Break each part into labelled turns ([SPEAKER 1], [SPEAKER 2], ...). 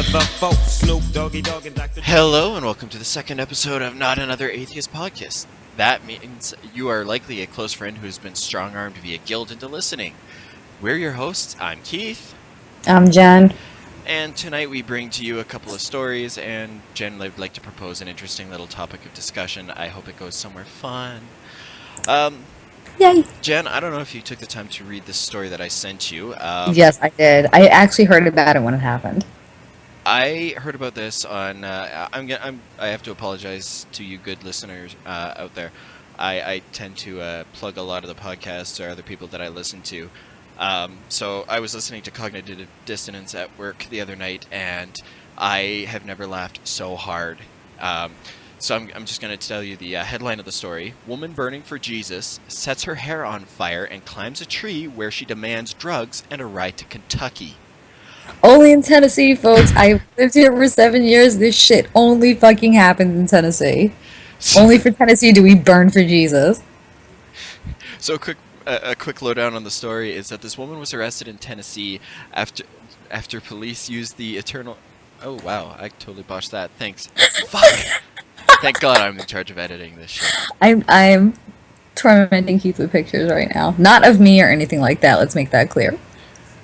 [SPEAKER 1] to the folk, Snoop Doggy Dogg and Dr.
[SPEAKER 2] Hello and welcome to the second episode of Not Another Atheist Podcast. That means you are likely a close friend who's been strong-armed via guilt into listening. We're your hosts. I'm Keith.
[SPEAKER 3] I'm Jen.
[SPEAKER 2] And tonight we bring to you a couple of stories, and Jen would like to propose an interesting little topic of discussion. I hope it goes somewhere fun.
[SPEAKER 3] Yay.
[SPEAKER 2] Jen, I don't know if you took the time to read this story that I sent you.
[SPEAKER 3] Yes, I did. I actually heard about it when it happened.
[SPEAKER 2] I heard about this on. I have to apologize to you, good listeners out there. I tend to plug a lot of the podcasts or other people that I listen to. So I was listening to Cognitive Dissonance at work the other night, and I have never laughed so hard. So I'm just going to tell you the headline of the story. Woman burning for Jesus sets her hair on fire and climbs a tree where she demands drugs and a ride to Kentucky.
[SPEAKER 3] Only in Tennessee, folks. I lived here for 7 years. This shit only fucking happens in Tennessee. Only for Tennessee do we burn for Jesus.
[SPEAKER 2] So a quick lowdown on the story is that this woman was arrested in Tennessee after police used the eternal... Oh, wow. I totally botched that. Thanks. Fuck! Thank God I'm in charge of editing this shit.
[SPEAKER 3] I'm tormenting Keith with pictures right now. Not of me or anything like that. Let's make that clear.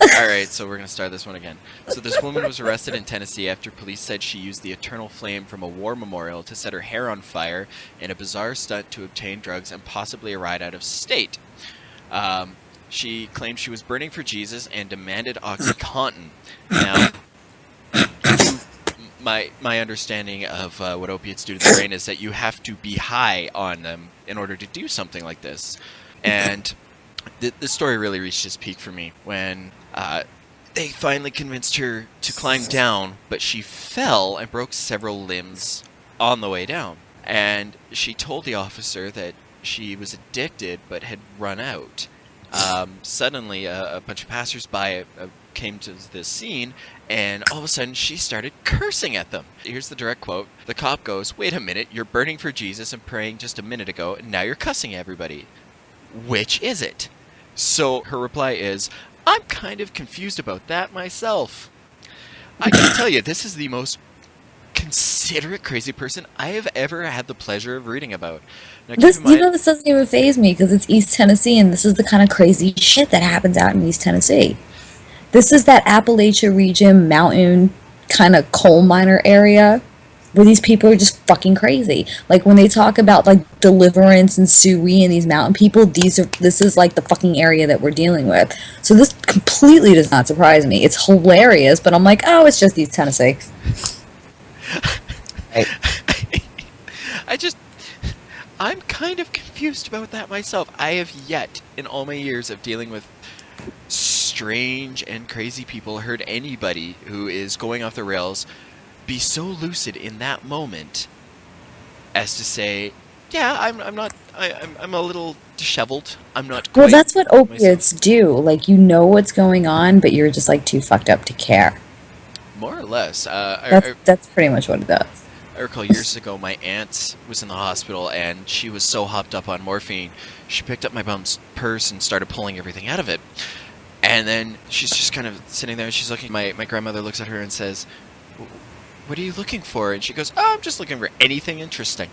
[SPEAKER 2] Alright, so we're going to start this one again. So this woman was arrested in Tennessee after police said she used the eternal flame from a war memorial to set her hair on fire in a bizarre stunt to obtain drugs and possibly a ride out of state. She claimed she was burning for Jesus and demanded OxyContin. Now, my understanding of what opiates do to the brain is that you have to be high on them in order to do something like this. And the story really reached its peak for me when they finally convinced her to climb down, but she fell and broke several limbs on the way down. And she told the officer that she was addicted but had run out. Suddenly, a bunch of passersby came to the scene, and all of a sudden she started cursing at them. Here's the direct quote. The cop goes, "Wait a minute, you're burning for Jesus and praying just a minute ago, and now you're cussing everybody. Which is it?" So her reply is, "I'm kind of confused about that myself." I can tell you, this is the most considerate crazy person I have ever had the pleasure of reading about. Now,
[SPEAKER 3] This doesn't even faze me because it's East Tennessee, and this is the kind of crazy shit that happens out in East Tennessee. This is that Appalachia region, mountain, kind of coal miner area where these people are just fucking crazy. Like, when they talk about, like, Deliverance and Suey and these mountain people, this is, like, the fucking area that we're dealing with. So this completely does not surprise me. It's hilarious, but I'm like, oh, it's just East Tennessee. Right.
[SPEAKER 2] I'm kind of confused about that myself. I have yet, in all my years of dealing with strange and crazy people, heard anybody who is going off the rails be so lucid in that moment as to say, yeah, I'm a little disheveled. I'm not quite.
[SPEAKER 3] Well, that's what opiates
[SPEAKER 2] myself.
[SPEAKER 3] do. Like, you know what's going on, but you're just, like, too fucked up to care.
[SPEAKER 2] More or less.
[SPEAKER 3] That's pretty much what it does.
[SPEAKER 2] I recall years ago my aunt was in the hospital and she was so hopped up on morphine, she picked up my mom's purse and started pulling everything out of it. And then she's just kind of sitting there and she's looking, my grandmother looks at her and says, "What are you looking for?" And she goes, "Oh, I'm just looking for anything interesting."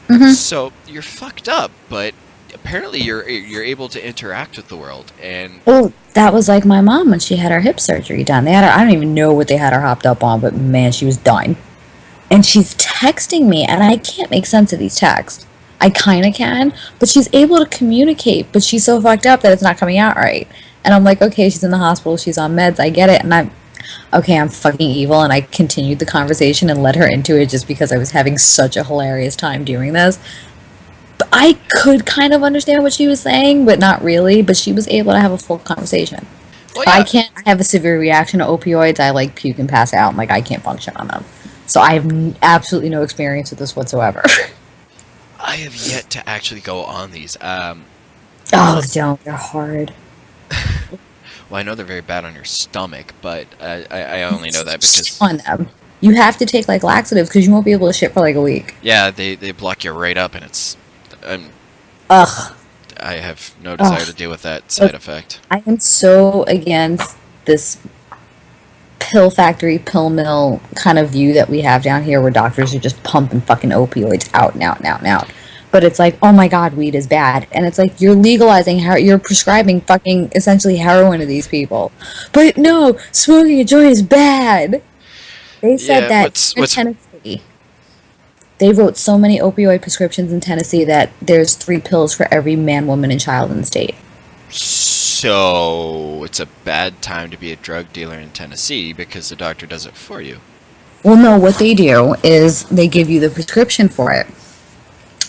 [SPEAKER 3] Mm-hmm.
[SPEAKER 2] So you're fucked up, but apparently you're able to interact with the world. And
[SPEAKER 3] Well, that was like my mom when she had her hip surgery done. They had her, I don't even know what they had her hopped up on, but man, she was done. And she's texting me, and I can't make sense of these texts. I kind of can, but she's able to communicate, but she's so fucked up that it's not coming out right. And I'm like, okay, she's in the hospital, she's on meds, I get it, and I'm fucking evil, and I continued the conversation and led her into it just because I was having such a hilarious time doing this. But I could kind of understand what she was saying, but not really, but she was able to have a full conversation.
[SPEAKER 2] well, yeah,
[SPEAKER 3] I have a severe reaction to opioids. I, like, puke and pass out, and, like, I can't function on them. So I have absolutely no experience with this whatsoever.
[SPEAKER 2] I have yet to actually go on these.
[SPEAKER 3] Oh, don't. They're hard.
[SPEAKER 2] Well, I know they're very bad on your stomach, but I only know that because
[SPEAKER 3] On them. You have to take, like, laxatives because you won't be able to shit for, like, a week.
[SPEAKER 2] yeah, they block you right up, and it's
[SPEAKER 3] Ugh.
[SPEAKER 2] I have no desire to deal with that side effect.
[SPEAKER 3] I am so against this pill factory, pill mill kind of view that we have down here, where doctors are just pumping fucking opioids out and out and out and out. But it's like, oh my god, weed is bad, and it's like you're legalizing, you're prescribing fucking essentially heroin to these people. But no, smoking a joint is bad. They said that in Tennessee. They wrote so many opioid prescriptions in Tennessee that there's 3 pills for every man, woman, and child in the state.
[SPEAKER 2] So it's a bad time to be a drug dealer in Tennessee because the doctor does it for you.
[SPEAKER 3] Well, no, what they do is they give you the prescription for it.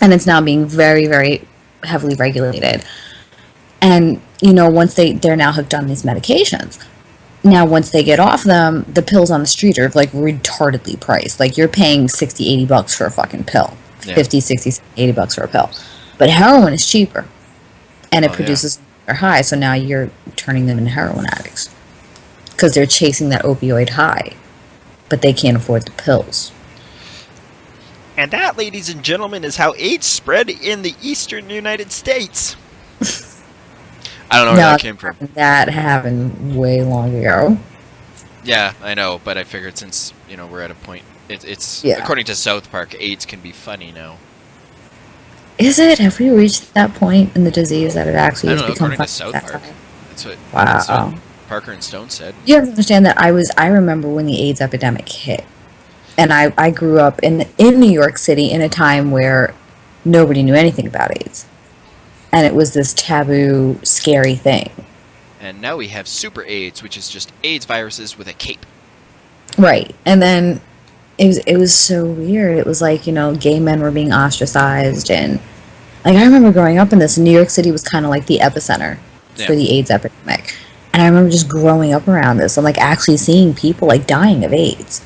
[SPEAKER 3] And it's now being very, very heavily regulated. And, once they're now hooked on these medications. Now, once they get off them, the pills on the street are, like, retardedly priced. Like, you're paying $60, $80 for a fucking pill. Yeah. 50, 60, $80 for a pill. But heroin is cheaper. And it produces a high, so now you're turning them into heroin addicts. Because they're chasing that opioid high. But they can't afford the pills.
[SPEAKER 2] And that, ladies and gentlemen, is how AIDS spread in the eastern United States. I don't know where that came from.
[SPEAKER 3] That happened way long ago.
[SPEAKER 2] Yeah, I know, but I figured since, we're at a point, it's according to South Park, AIDS can be funny now.
[SPEAKER 3] Is it? Have we reached that point in the disease that it actually has become funny?
[SPEAKER 2] According to South Park. That's what Parker and Stone said.
[SPEAKER 3] You have to understand that I remember when the AIDS epidemic hit. And I grew up in New York City in a time where nobody knew anything about AIDS. And it was this taboo, scary thing.
[SPEAKER 2] And now we have Super AIDS, which is just AIDS viruses with a cape.
[SPEAKER 3] Right. And then it was so weird. It was like, gay men were being ostracized. And, like, I remember growing up in this. New York City was kind of like the epicenter for the AIDS epidemic. And I remember just growing up around this and, like, actually seeing people, like, dying of AIDS.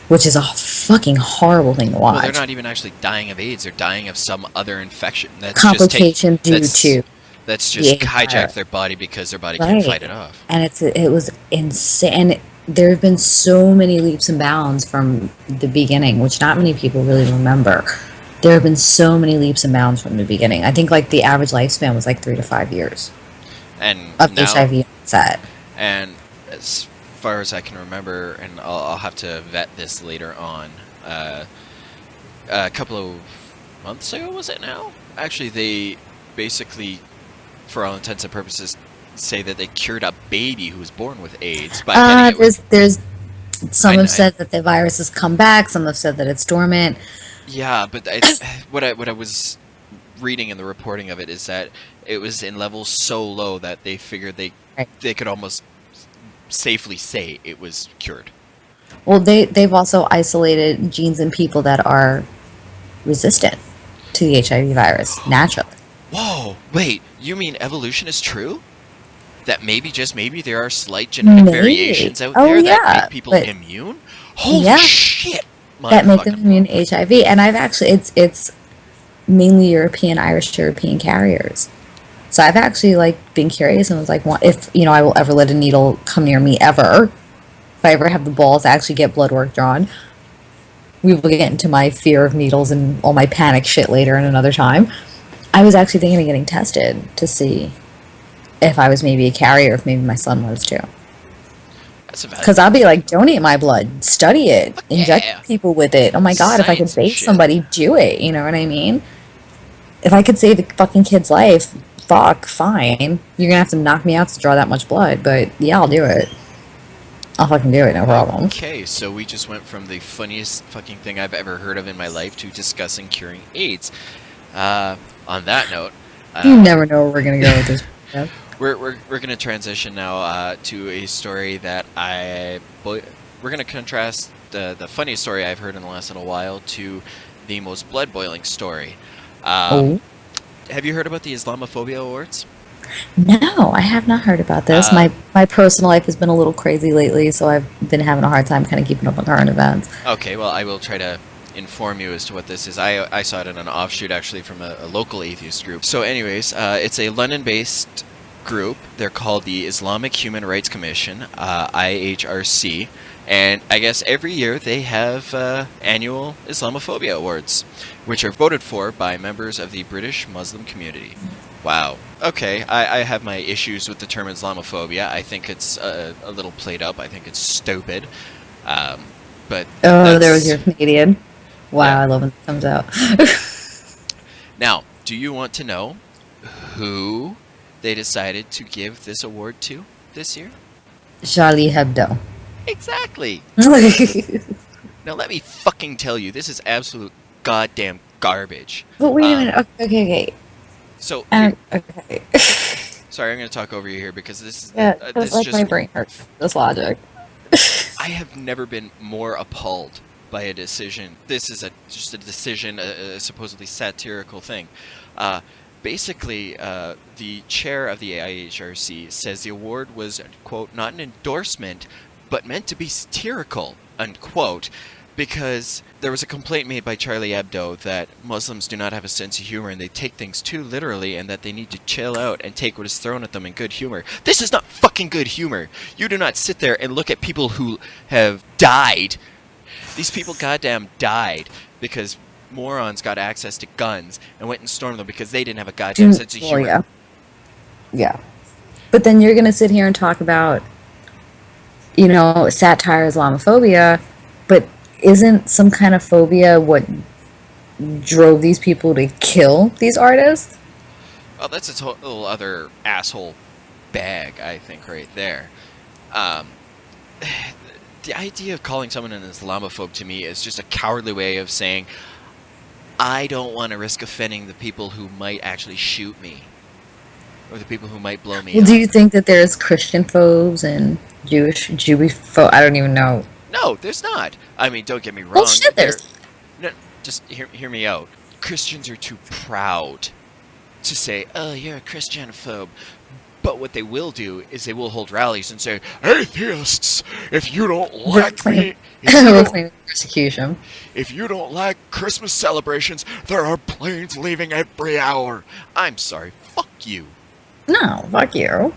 [SPEAKER 3] Which is a fucking horrible thing to watch.
[SPEAKER 2] Well, they're not even actually dying of AIDS. They're dying of some other infection. That's
[SPEAKER 3] complication due to.
[SPEAKER 2] That's just hijacked their body because their body can't fight it off.
[SPEAKER 3] And it was insane. And there have been so many leaps and bounds from the beginning, which not many people really remember. There have been so many leaps and bounds from the beginning. I think, like, the average lifespan was like 3 to 5 years.
[SPEAKER 2] And
[SPEAKER 3] of
[SPEAKER 2] now,
[SPEAKER 3] HIV onset.
[SPEAKER 2] And as far as I can remember, and I'll have to vet this later on, a couple of months ago, was it now? Actually, they basically, for all intents and purposes, say that they cured a baby who was born with AIDS.
[SPEAKER 3] There's some have said that the virus has come back, some have said that it's dormant.
[SPEAKER 2] Yeah, but what I was reading in the reporting of it is that it was in levels so low that they figured they could almost safely say it was cured.
[SPEAKER 3] Well, they've also isolated genes in people that are resistant to the HIV virus naturally.
[SPEAKER 2] Whoa, wait, you mean evolution is true? That maybe, just maybe, there are slight genetic variations out there that make people immune? Holy shit!
[SPEAKER 3] That make them immune to HIV. And I've actually, it's mainly Irish European carriers. So I've actually, like, been curious and was like, if, I will ever let a needle come near me ever, if I ever have the balls to actually get blood work drawn, we will get into my fear of needles and all my panic shit later in another time. I was actually thinking of getting tested to see if I was maybe a carrier, if maybe my son was too. Because I'll be like, donate my blood, study it, inject people with it. Oh my god, if I could save somebody, do it. You know what I mean? If I could save a fucking kid's life, fuck, fine. You're gonna have to knock me out to draw that much blood, but yeah, I'll do it. I'll fucking do it, no problem.
[SPEAKER 2] Okay, so we just went from the funniest fucking thing I've ever heard of in my life to discussing curing AIDS. On that note...
[SPEAKER 3] you never know where we're gonna go with this. Yeah.
[SPEAKER 2] We're gonna transition now to a story that we're gonna contrast the funniest story I've heard in the last little while to the most blood-boiling story. Have you heard about the Islamophobia Awards?
[SPEAKER 3] No, I have not heard about this. My personal life has been a little crazy lately, so I've been having a hard time kind of keeping up on current events.
[SPEAKER 2] Okay, well, I will try to inform you as to what this is. I saw it in an offshoot, actually, from a local atheist group. So anyways, it's a London-based group. They're called the Islamic Human Rights Commission, IHRC. And I guess every year they have annual Islamophobia Awards, which are voted for by members of the British Muslim community. Wow. Okay, I have my issues with the term Islamophobia. I think it's a little played up. I think it's stupid. Um, but
[SPEAKER 3] Oh, there was
[SPEAKER 2] that's
[SPEAKER 3] your Canadian. Wow,
[SPEAKER 2] yeah.
[SPEAKER 3] I love when it comes out.
[SPEAKER 2] Now, do you want to know who they decided to give this award to this year?
[SPEAKER 3] Charlie Hebdo.
[SPEAKER 2] Exactly.
[SPEAKER 3] But
[SPEAKER 2] Now let me fucking tell you, this is absolute goddamn garbage.
[SPEAKER 3] wait a minute. Okay.
[SPEAKER 2] So,
[SPEAKER 3] Okay.
[SPEAKER 2] sorry, I'm going to talk over you here because this is
[SPEAKER 3] Yeah,
[SPEAKER 2] this
[SPEAKER 3] like
[SPEAKER 2] just
[SPEAKER 3] my brain hurts. This logic.
[SPEAKER 2] I have never been more appalled by a decision. This is just a decision, a supposedly satirical thing. Basically, the chair of the AIHRC says the award was, quote, not an endorsement, but meant to be satirical, unquote, because there was a complaint made by Charlie Hebdo that Muslims do not have a sense of humor and they take things too literally and that they need to chill out and take what is thrown at them in good humor. This is not fucking good humor. You do not sit there and look at people who have died. These people goddamn died because morons got access to guns and went and stormed them because they didn't have a goddamn sense of humor.
[SPEAKER 3] Yeah. But then you're going to sit here and talk about, satire Islamophobia, but isn't some kind of phobia what drove these people to kill these artists?
[SPEAKER 2] Well, that's a total other asshole bag, I think, right there. The idea of calling someone an Islamophobe to me is just a cowardly way of saying, I don't want to risk offending the people who might actually shoot me. Or the people who might blow me up.
[SPEAKER 3] Do you think that there's Christian phobes and Jewish phobes? I don't even know.
[SPEAKER 2] No, there's not. I mean, don't get me wrong.
[SPEAKER 3] Well, shit, there's.
[SPEAKER 2] No, just hear me out. Christians are too proud to say, oh, you're a Christianophobe. But what they will do is they will hold rallies and say, atheists, if you don't like me,
[SPEAKER 3] Persecution.
[SPEAKER 2] if you don't like Christmas celebrations, there are planes leaving every hour. I'm sorry, fuck you.
[SPEAKER 3] No, fuck you.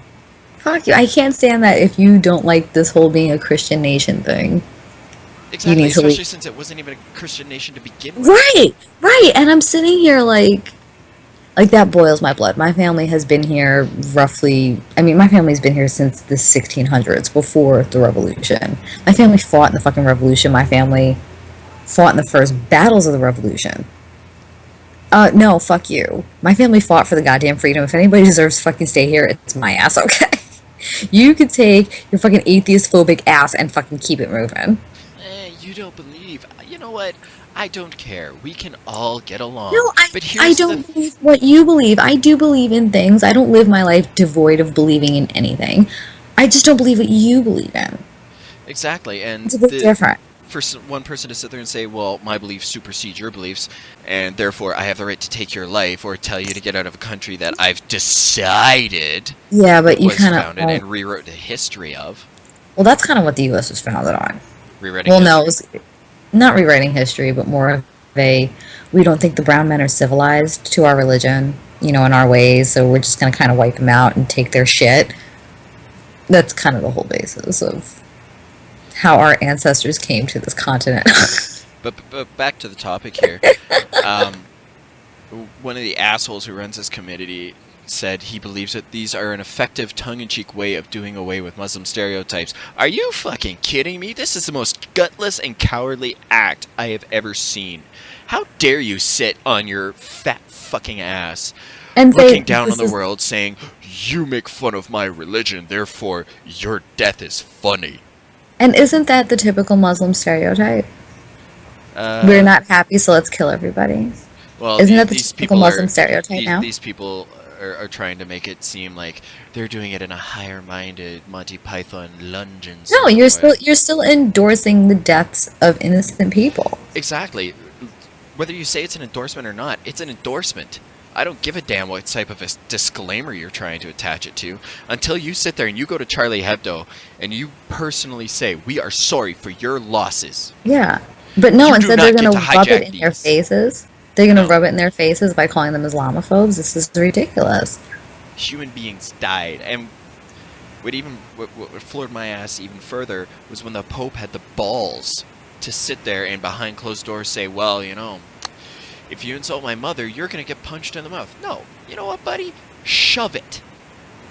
[SPEAKER 3] Fuck you. I can't stand that if you don't like this whole being a Christian nation thing.
[SPEAKER 2] Exactly, especially since it wasn't even a Christian nation to begin with.
[SPEAKER 3] Right. And I'm sitting here like that boils my blood. My family has been here my family's been here since the 1600s, before the revolution. My family fought in the fucking revolution. My family fought in the first battles of the revolution. No, fuck you. My family fought for the goddamn freedom. If anybody deserves to fucking stay here, it's my ass, okay? You could take your fucking atheist-phobic ass and fucking keep it moving.
[SPEAKER 2] You don't believe. You know what? I don't care. We can all get along.
[SPEAKER 3] No,
[SPEAKER 2] but
[SPEAKER 3] I don't believe what you believe. I do believe in things. I don't live my life devoid of believing in anything. I just don't believe what you believe in.
[SPEAKER 2] Exactly, and
[SPEAKER 3] it's a bit different.
[SPEAKER 2] For one person to sit there and say, well, my beliefs supersede your beliefs, and therefore I have the right to take your life or tell you to get out of a country that I've decided
[SPEAKER 3] but you
[SPEAKER 2] was
[SPEAKER 3] kind of
[SPEAKER 2] founded and rewrote the history of.
[SPEAKER 3] Well, that's kind of what the U.S. was founded on.
[SPEAKER 2] Rewriting history?
[SPEAKER 3] No, it was not rewriting history, but more of we don't think the brown men are civilized to our religion, in our ways, so we're just going to kind of wipe them out and take their shit. That's kind of the whole basis of how our ancestors came to this continent.
[SPEAKER 2] but back to the topic here. One of the assholes who runs this committee said he believes that these are an effective tongue-in-cheek way of doing away with Muslim stereotypes. Are you fucking kidding me? This is the most gutless and cowardly act I have ever seen. How dare you sit on your fat fucking ass and looking down on the world saying, you make fun of my religion, therefore your death is funny.
[SPEAKER 3] And isn't that the typical Muslim stereotype? We're not happy, so let's kill everybody.
[SPEAKER 2] Well,
[SPEAKER 3] isn't that the typical Muslim stereotype now?
[SPEAKER 2] These people are trying to make it seem like they're doing it in a higher-minded Monty Python London.
[SPEAKER 3] No, you're still endorsing the deaths of innocent people.
[SPEAKER 2] Exactly. Whether you say it's an endorsement or not, it's an endorsement. I don't give a damn what type of a disclaimer you're trying to attach it to until you sit there and you go to Charlie Hebdo and you personally say, we are sorry for your losses.
[SPEAKER 3] Yeah. But no, instead they're going to rub it in their faces. They're going to rub it in their faces by calling them Islamophobes. This is ridiculous.
[SPEAKER 2] Human beings died. And what floored my ass even further was when the Pope had the balls to sit there and behind closed doors say, well, if you insult my mother, you're going to get punched in the mouth. No. You know what, buddy? shove it.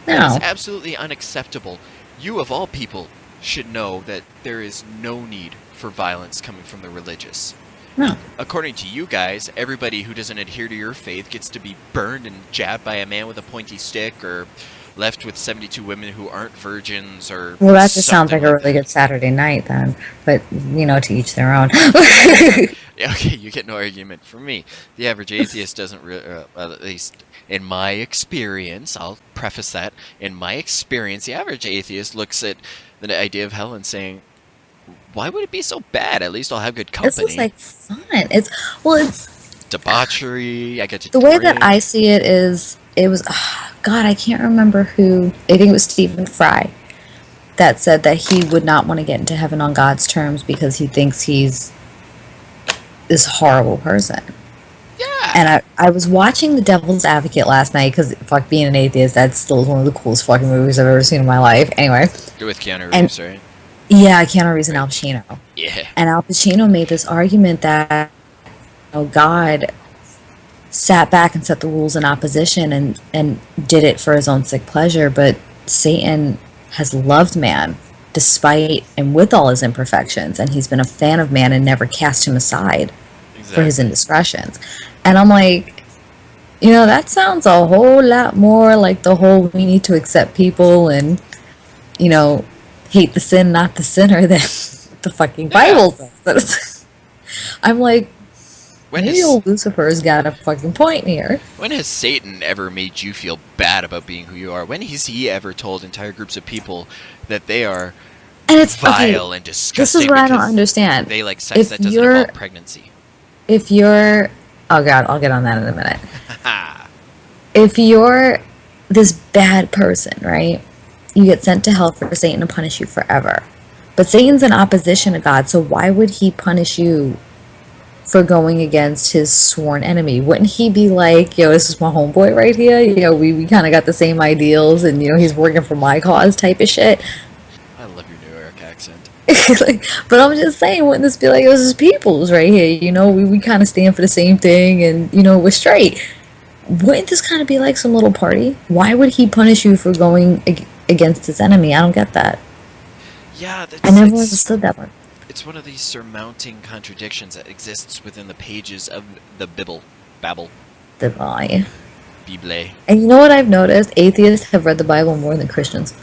[SPEAKER 2] That is
[SPEAKER 3] No.
[SPEAKER 2] absolutely unacceptable. You, of all people, should know that there is no need for violence coming from the religious.
[SPEAKER 3] No.
[SPEAKER 2] According to you guys, everybody who doesn't adhere to your faith gets to be burned and jabbed by a man with a pointy stick, or left with 72 women who aren't virgins, or
[SPEAKER 3] Well, that just sounds
[SPEAKER 2] something
[SPEAKER 3] like a really
[SPEAKER 2] that.
[SPEAKER 3] good Saturday night then. But, to each their own.
[SPEAKER 2] Yeah, okay, you get no argument from me. The average atheist doesn't well, at least in my experience, I'll preface that, in my experience, the average atheist looks at the idea of hell and saying, why would it be so bad? At least I'll have good
[SPEAKER 3] This
[SPEAKER 2] company.
[SPEAKER 3] is like fun. It's
[SPEAKER 2] Debauchery, I get to
[SPEAKER 3] the way that
[SPEAKER 2] drink.
[SPEAKER 3] I see it is, it was, God, I can't remember who, I think it was Stephen Fry, that said that he would not want to get into heaven on God's terms because he thinks he's this horrible person.
[SPEAKER 2] Yeah.
[SPEAKER 3] And I was watching The Devil's Advocate last night because, fuck, being an atheist, that's still one of the coolest fucking movies I've ever seen in my life. Anyway.
[SPEAKER 2] You're with Keanu
[SPEAKER 3] And-
[SPEAKER 2] Reeves, right?
[SPEAKER 3] Yeah, Keanu Reeves and Al Pacino.
[SPEAKER 2] Yeah.
[SPEAKER 3] And Al Pacino made this argument that God sat back and set the rules in opposition and did it for his own sick pleasure, but Satan has loved man despite and with all his imperfections, and he's been a fan of man and never cast him aside for his indiscretions. And I'm like, that sounds a whole lot more like the whole we need to accept people and, hate the sin, not the sinner, than the fucking Bible says. I'm like, maybe old Lucifer's got a fucking point here.
[SPEAKER 2] When has Satan ever made you feel bad about being who you are? When has he ever told entire groups of people that they are
[SPEAKER 3] And it's
[SPEAKER 2] vile and disgusting?
[SPEAKER 3] This is what I don't
[SPEAKER 2] because
[SPEAKER 3] understand.
[SPEAKER 2] They like sex
[SPEAKER 3] If
[SPEAKER 2] that doesn't
[SPEAKER 3] you're-
[SPEAKER 2] involve pregnancy.
[SPEAKER 3] If you're, oh God, I'll get on that in a minute. If you're this bad person, right? You get sent to hell for Satan to punish you forever. But Satan's in opposition to God, so why would he punish you for going against his sworn enemy? Wouldn't he be like, this is my homeboy right here, we kind of got the same ideals, and he's working for my cause type of shit.
[SPEAKER 2] I love your New York accent.
[SPEAKER 3] But I'm just saying, wouldn't this be like, this is people's right here, we kind of stand for the same thing, and we're straight. Wouldn't this kind of be like some little party? Why would he punish you for going against his enemy? I don't get that.
[SPEAKER 2] Yeah,
[SPEAKER 3] I never understood that one.
[SPEAKER 2] It's one of these surmounting contradictions that exists within the pages of the Bible. Babel.
[SPEAKER 3] The lie.
[SPEAKER 2] Bible.
[SPEAKER 3] And you know what I've noticed? Atheists have read the Bible more than Christians.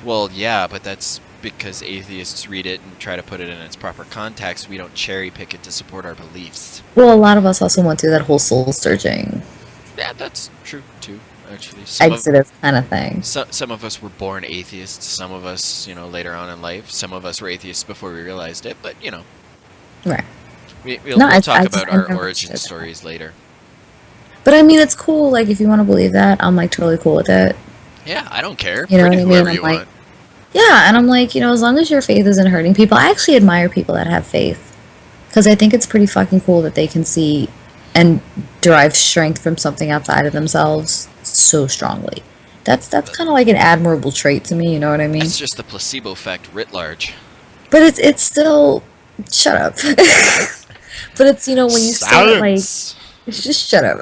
[SPEAKER 2] Well, yeah, but that's because atheists read it and try to put it in its proper context. We don't cherry pick it to support our beliefs.
[SPEAKER 3] Well, a lot of us also went through that whole soul searching,
[SPEAKER 2] Yeah, that's true too. Actually,
[SPEAKER 3] Exodus kind of thing.
[SPEAKER 2] some of us were born atheists. Some of us, later on in life. Some of us were atheists before we realized it. But
[SPEAKER 3] Right.
[SPEAKER 2] we'll
[SPEAKER 3] No,
[SPEAKER 2] talk about our
[SPEAKER 3] never
[SPEAKER 2] origin
[SPEAKER 3] understood that.
[SPEAKER 2] stories later.
[SPEAKER 3] But I mean, it's cool. Like, if you want to believe that, I'm like totally cool with it.
[SPEAKER 2] Yeah, I don't care.
[SPEAKER 3] You know
[SPEAKER 2] Bring
[SPEAKER 3] what I
[SPEAKER 2] in
[SPEAKER 3] mean?
[SPEAKER 2] whoever
[SPEAKER 3] I'm
[SPEAKER 2] you
[SPEAKER 3] like-
[SPEAKER 2] want.
[SPEAKER 3] Yeah, and I'm like, as long as your faith isn't hurting people, I actually admire people that have faith. Because I think it's pretty fucking cool that they can see and derive strength from something outside of themselves so strongly. That's kind of like an admirable trait to me, you know what I mean?
[SPEAKER 2] It's just the placebo effect writ large.
[SPEAKER 3] But it's still... Shut up. But it's, when you start, like...
[SPEAKER 2] Silence!
[SPEAKER 3] Just shut up.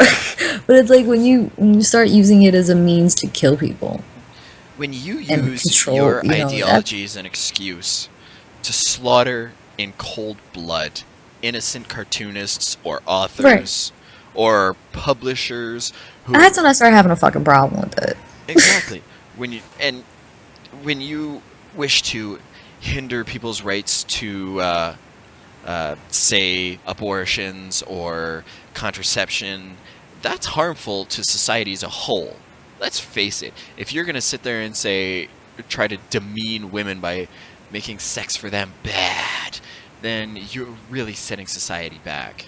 [SPEAKER 3] But it's like when you start using it as a means to kill people.
[SPEAKER 2] When you
[SPEAKER 3] and
[SPEAKER 2] use
[SPEAKER 3] control,
[SPEAKER 2] your
[SPEAKER 3] you know,
[SPEAKER 2] ideology as an excuse to slaughter in cold blood innocent cartoonists or authors or publishers who
[SPEAKER 3] That's when I start having a fucking problem with it.
[SPEAKER 2] exactly when you wish to hinder people's rights to say abortions or contraception, that's harmful to society as a whole. Let's face it. If you're gonna sit there and try to demean women by making sex for them bad, then you're really setting society back.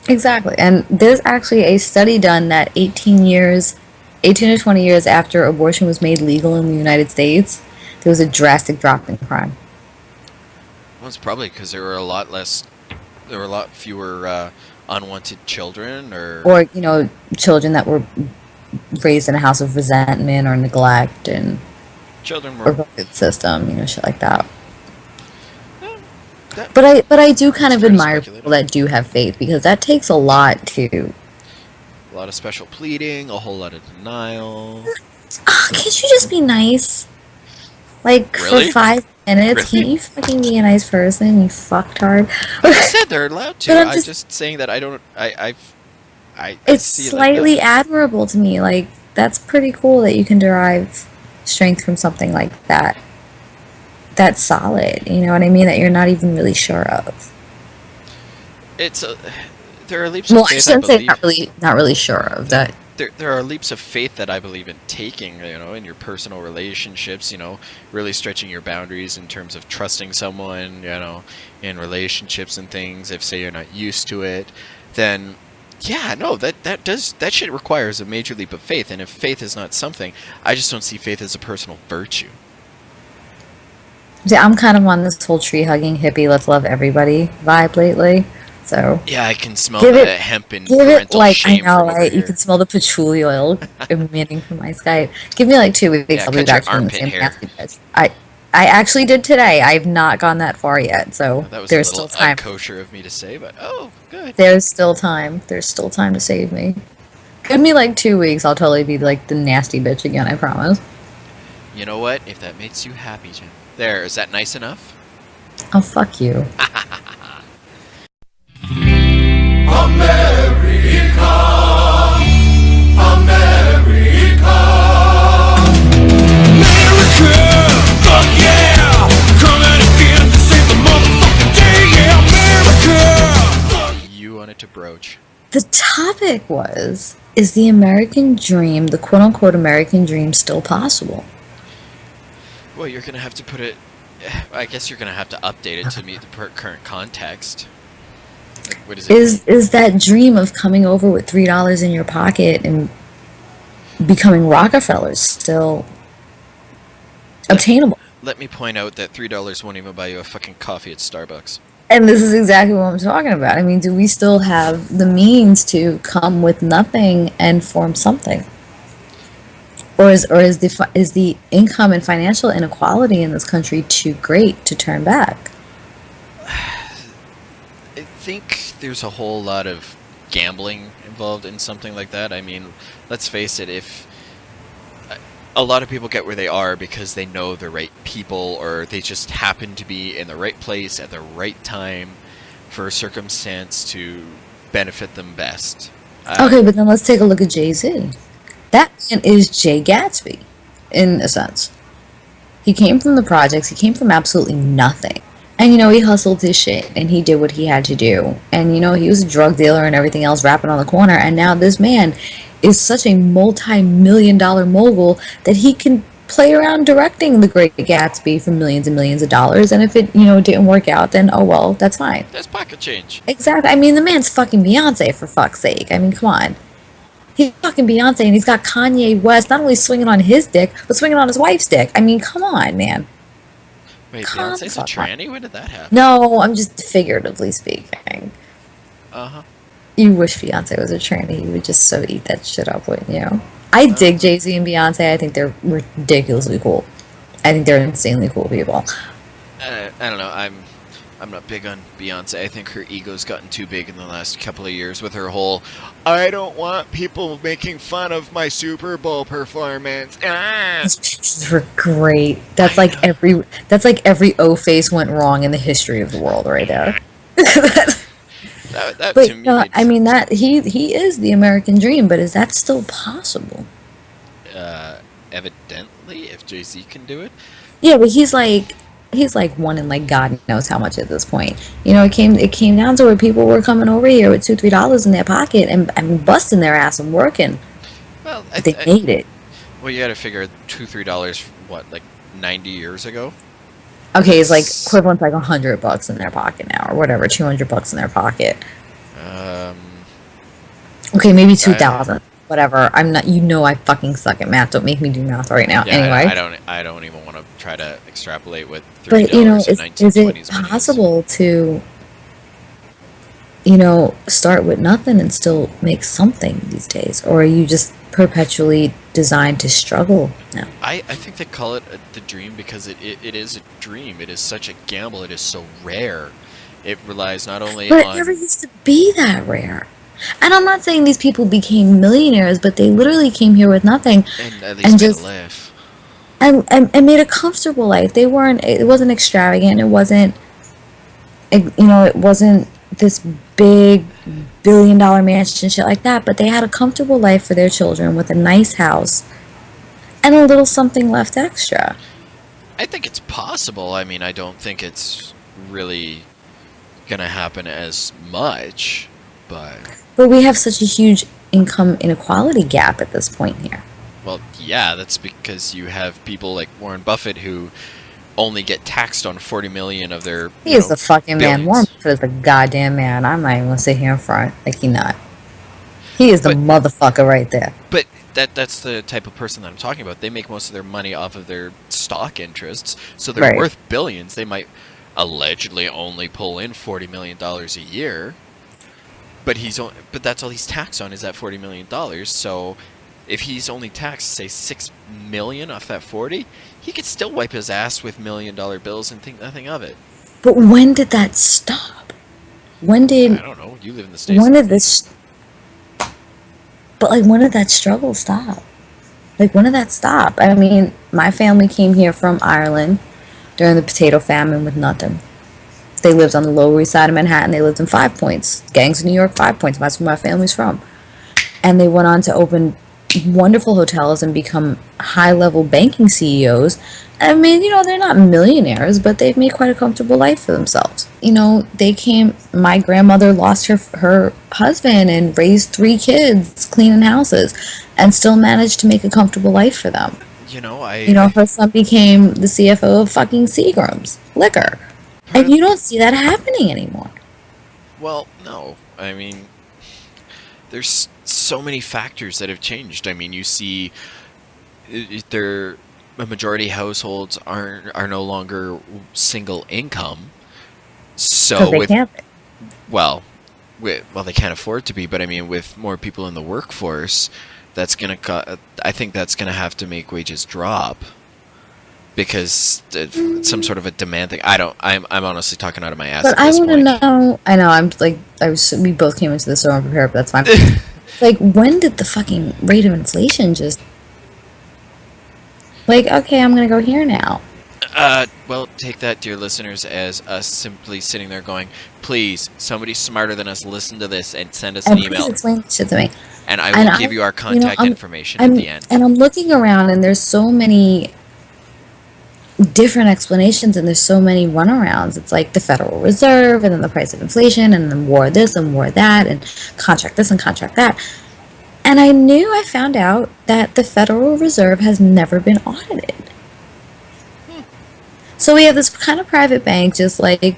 [SPEAKER 3] Exactly. And there's actually a study done that 18 to 20 years after abortion was made legal in the United States, there was a drastic drop in crime.
[SPEAKER 2] Well, it's probably because there were a lot fewer unwanted children,
[SPEAKER 3] Or, children that were raised in a house of resentment or neglect and
[SPEAKER 2] children
[SPEAKER 3] or
[SPEAKER 2] were.
[SPEAKER 3] broken system, shit like that.
[SPEAKER 2] That-
[SPEAKER 3] But I do kind
[SPEAKER 2] It's
[SPEAKER 3] of
[SPEAKER 2] very
[SPEAKER 3] admire
[SPEAKER 2] speculative.
[SPEAKER 3] people that do have faith, because that takes a lot to
[SPEAKER 2] A lot of special pleading, a whole lot of denial.
[SPEAKER 3] Can't you just be nice? Like,
[SPEAKER 2] Really?
[SPEAKER 3] for 5 minutes,
[SPEAKER 2] Really?
[SPEAKER 3] can't you fucking be a nice person, you fucktard?
[SPEAKER 2] I just said they're allowed
[SPEAKER 3] But
[SPEAKER 2] to.
[SPEAKER 3] I'm
[SPEAKER 2] I'm
[SPEAKER 3] just,
[SPEAKER 2] just saying that I don't. I
[SPEAKER 3] it's
[SPEAKER 2] see it like
[SPEAKER 3] slightly
[SPEAKER 2] that.
[SPEAKER 3] admirable to me. Like, that's pretty cool that you can derive strength from something like that. That's solid, you know what I mean? That you're not even really sure of.
[SPEAKER 2] It's a. There are leaps of
[SPEAKER 3] Well, I
[SPEAKER 2] faith I
[SPEAKER 3] shouldn't say
[SPEAKER 2] believe.
[SPEAKER 3] not really sure of that.
[SPEAKER 2] There are leaps of faith that I believe in taking, in your personal relationships, really stretching your boundaries in terms of trusting someone, in relationships and things. If, say, you're not used to it, then yeah, no, that shit requires a major leap of faith. And if faith is not something, I just don't see faith as a personal virtue.
[SPEAKER 3] See, I'm kind of on this whole tree hugging hippie, let's love everybody vibe lately. So
[SPEAKER 2] Yeah, I can smell
[SPEAKER 3] give
[SPEAKER 2] the
[SPEAKER 3] it,
[SPEAKER 2] hemp and
[SPEAKER 3] give it
[SPEAKER 2] parental
[SPEAKER 3] like, I
[SPEAKER 2] shame
[SPEAKER 3] know,
[SPEAKER 2] from over
[SPEAKER 3] right? You
[SPEAKER 2] here.
[SPEAKER 3] can smell the patchouli oil emitting from my Skype. Give me like 2 weeks.
[SPEAKER 2] Yeah,
[SPEAKER 3] I'll be
[SPEAKER 2] cut your
[SPEAKER 3] back to doing the
[SPEAKER 2] armpit
[SPEAKER 3] same
[SPEAKER 2] hair.
[SPEAKER 3] nasty bitch. I actually did today. I've not gone that far yet, so
[SPEAKER 2] That was a
[SPEAKER 3] there's
[SPEAKER 2] little
[SPEAKER 3] still time.
[SPEAKER 2] unkosher of me to say, but oh, good.
[SPEAKER 3] There's still time. There's still time to save me. Give me like 2 weeks. I'll totally be like the nasty bitch again. I promise.
[SPEAKER 2] You know what? If that makes you happy, Jim. There, is that nice enough?
[SPEAKER 3] Oh, fuck you.
[SPEAKER 1] Fuck yeah! Coming again to save the motherfucking day, yeah, America!
[SPEAKER 2] You wanted to broach.
[SPEAKER 3] The topic was, is the American dream, the quote-unquote American dream, still possible?
[SPEAKER 2] Well, you're gonna have to put it. I guess you're gonna have to update it to meet the current context. Like, what is it?
[SPEAKER 3] Is that dream of coming over with $3 in your pocket and becoming Rockefellers still obtainable?
[SPEAKER 2] Let me point out that $3 won't even buy you a fucking coffee at Starbucks.
[SPEAKER 3] And this is exactly what I'm talking about. I mean, do we still have the means to come with nothing and form something? Or is the income and financial inequality in this country too great to turn back?
[SPEAKER 2] I think there's a whole lot of gambling involved in something like that. I mean, let's face it, if a lot of people get where they are because they know the right people, or they just happen to be in the right place at the right time for a circumstance to benefit them best.
[SPEAKER 3] Okay, but then let's take a look at Jay-Z. That man is Jay Gatsby, in a sense. He came from the projects, he came from absolutely nothing. And, he hustled his shit, and he did what he had to do. And, he was a drug dealer and everything else, rapping on the corner, and now this man is such a multi-million-dollar mogul that he can play around directing The Great Gatsby for millions and millions of dollars, and if it, didn't work out, then, oh well, that's fine.
[SPEAKER 2] That's pocket change.
[SPEAKER 3] Exactly. I mean, the man's fucking Beyonce, for fuck's sake. I mean, come on. He's fucking Beyonce, and he's got Kanye West not only swinging on his dick, but swinging on his wife's dick. I mean, come on, man.
[SPEAKER 2] Wait,
[SPEAKER 3] Come
[SPEAKER 2] Beyonce's a
[SPEAKER 3] on.
[SPEAKER 2] tranny? When did that happen?
[SPEAKER 3] No, I'm just figuratively speaking.
[SPEAKER 2] Uh-huh.
[SPEAKER 3] You wish Beyonce was a tranny. You would just so eat that shit up, wouldn't you? I dig Jay-Z and Beyonce. I think they're ridiculously cool. I think they're insanely cool people.
[SPEAKER 2] I don't know. I'm not big on Beyonce. I think her ego's gotten too big in the last couple of years with her whole I don't want people making fun of my Super Bowl performance. Ah!
[SPEAKER 3] Those pictures were great. That's like every O face went wrong in the history of the world right there.
[SPEAKER 2] That
[SPEAKER 3] But
[SPEAKER 2] to me made
[SPEAKER 3] I mean that he is the American dream, but is that still possible?
[SPEAKER 2] evidently, if Jay-Z can do it.
[SPEAKER 3] Yeah, but he's like one in like God knows how much at this point. It came down to where people were coming over here with $2-3 in their pocket and busting their ass and working.
[SPEAKER 2] Well,
[SPEAKER 3] But they made it.
[SPEAKER 2] well, you got to figure $2-3. What, like 90 years ago?
[SPEAKER 3] Okay, it's like equivalent to like $100 in their pocket now, or whatever, $200 in their pocket. Okay, maybe 2,000. Whatever. I'm not. I fucking suck at math. Don't make me do math right now.
[SPEAKER 2] Yeah,
[SPEAKER 3] Anyway,
[SPEAKER 2] I don't even want to try to extrapolate what $30
[SPEAKER 3] but
[SPEAKER 2] in
[SPEAKER 3] is
[SPEAKER 2] 1920s
[SPEAKER 3] it possible to, start with nothing and still make something these days, or are you just perpetually designed to struggle now?
[SPEAKER 2] I think they call it the dream because it is a dream. It is such a gamble. It is so rare. It relies not only
[SPEAKER 3] But it
[SPEAKER 2] on...
[SPEAKER 3] never used to be that rare. And I'm not saying these people became millionaires, but they literally came here with nothing
[SPEAKER 2] And at
[SPEAKER 3] and
[SPEAKER 2] least made a
[SPEAKER 3] just
[SPEAKER 2] life.
[SPEAKER 3] and made a comfortable life. It wasn't extravagant. It wasn't, it wasn't this big billion-dollar mansion shit like that, but they had a comfortable life for their children with a nice house and a little something left extra.
[SPEAKER 2] I think it's possible. I mean, I don't think it's really gonna happen as much, but
[SPEAKER 3] But we have such a huge income inequality gap at this point here.
[SPEAKER 2] well, yeah, that's because you have people like Warren Buffett who only get taxed on 40 million of their
[SPEAKER 3] He is the fucking man. Warren
[SPEAKER 2] billions.
[SPEAKER 3] Buffett is the goddamn man. I'm not even gonna sit here in front like he not. He is the
[SPEAKER 2] But
[SPEAKER 3] motherfucker right there.
[SPEAKER 2] but that's the type of person that I'm talking about. They make most of their money off of their stock interests, so they're
[SPEAKER 3] Right.
[SPEAKER 2] worth billions. They might allegedly only pull in $40 million a year, but but that's all he's taxed on is that $40 million. So if he's only taxed, say, 6 million off that 40, he could still wipe his ass with $1 million bills and think nothing of it.
[SPEAKER 3] But when did that stop? When
[SPEAKER 2] I
[SPEAKER 3] did
[SPEAKER 2] don't know. You live in the States.
[SPEAKER 3] when did this? But like, when did that struggle stop? Like, when did that stop? I mean, my family came here from Ireland during the potato famine with nothing. They lived on the Lower East Side of Manhattan. They lived in Five Points, Gangs of New York, Five Points. That's where my family's from. And they went on to open wonderful hotels and become high-level banking CEOs. I mean, they're not millionaires, but they've made quite a comfortable life for themselves. My grandmother lost her husband and raised 3 kids, cleaning houses, and still managed to make a comfortable life for them. Her son became the CFO of fucking Seagram's Liquor. And you don't see that happening anymore.
[SPEAKER 2] Well, no. I mean, there's so many factors that have changed. I mean, you see, a majority households are no longer single income. So
[SPEAKER 3] Because they can't be.
[SPEAKER 2] well, they can't afford to be. But I mean, with more people in the workforce, I think that's gonna have to make wages drop. Because some sort of a demand thing. I'm honestly talking out of my ass.
[SPEAKER 3] But
[SPEAKER 2] at this
[SPEAKER 3] I want to
[SPEAKER 2] point.
[SPEAKER 3] know. I know. We both came into this so unprepared, but that's fine. Like, when did the fucking rate of inflation just? Like, okay, I'm gonna go here now.
[SPEAKER 2] Well, take that, dear listeners, as us simply sitting there going, please, somebody smarter than us, listen to this and send us an
[SPEAKER 3] And
[SPEAKER 2] email.
[SPEAKER 3] please explain this shit to me.
[SPEAKER 2] And I will give you our contact information at the end.
[SPEAKER 3] And I'm looking around, and there's so many different explanations, and there's so many runarounds. It's like the Federal Reserve, and then the price of inflation, and then war this and war that, and contract this and contract that. And I found out that the Federal Reserve has never been audited. So we have this kind of private bank just like,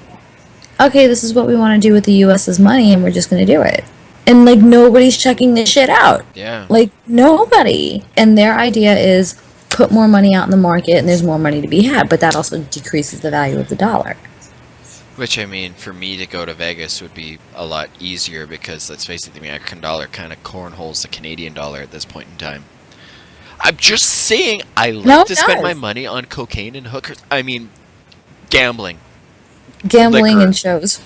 [SPEAKER 3] okay, this is what we want to do with the U.S.'s money, and we're just going to do it. And, like, nobody's checking this shit out.
[SPEAKER 2] Yeah.
[SPEAKER 3] Like, nobody. And their idea is put more money out in the market, and there's more money to be had, but that also decreases the value of the dollar.
[SPEAKER 2] Which, I mean, for me to go to Vegas would be a lot easier because, let's face it, the American dollar kind of cornholes the Canadian dollar at this point in time. I'm just saying, I like to spend my money on cocaine and hookers. I mean, gambling.
[SPEAKER 3] Gambling
[SPEAKER 2] Liquor.
[SPEAKER 3] and shows.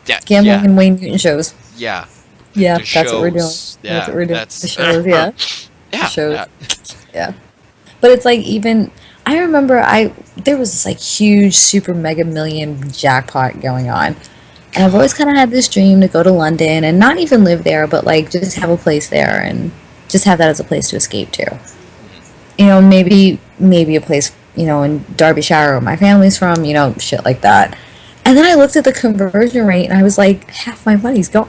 [SPEAKER 2] Yeah,
[SPEAKER 3] Gambling and Wayne Newton shows.
[SPEAKER 2] Yeah.
[SPEAKER 3] Yeah,
[SPEAKER 2] The
[SPEAKER 3] that's what we're doing.
[SPEAKER 2] shows. Yeah,
[SPEAKER 3] That's what we're doing.
[SPEAKER 2] that's-
[SPEAKER 3] The shows, yeah.
[SPEAKER 2] Yeah.
[SPEAKER 3] Shows.
[SPEAKER 2] yeah.
[SPEAKER 3] Yeah. But it's like, even I remember there was this like huge super mega million jackpot going on. And I've always kind of had this dream to go to London and not even live there, but like just have a place there and just have that as a place to escape to. Maybe a place, in Derbyshire where my family's from, shit like that. And then I looked at the conversion rate and I was like, half my money's gone.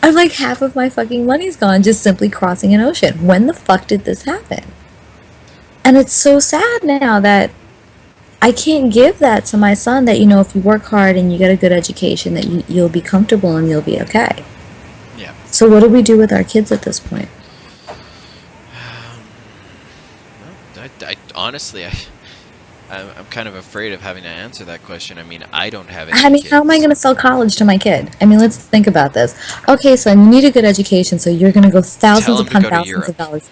[SPEAKER 3] I'm like, half of my fucking money's gone just simply crossing an ocean. When the fuck did this happen? And it's so sad now that I can't give that to my son, that, if you work hard and you get a good education, that you'll be comfortable and you'll be okay.
[SPEAKER 2] Yeah.
[SPEAKER 3] So what do we do with our kids at this point?
[SPEAKER 2] Honestly, I'm kind of afraid of having to answer that question. I mean, I don't have any kids.
[SPEAKER 3] How am I going to sell college to my kid? I mean, let's think about this. Okay, son, you need a good education, so you're going to go thousands upon thousands of dollars.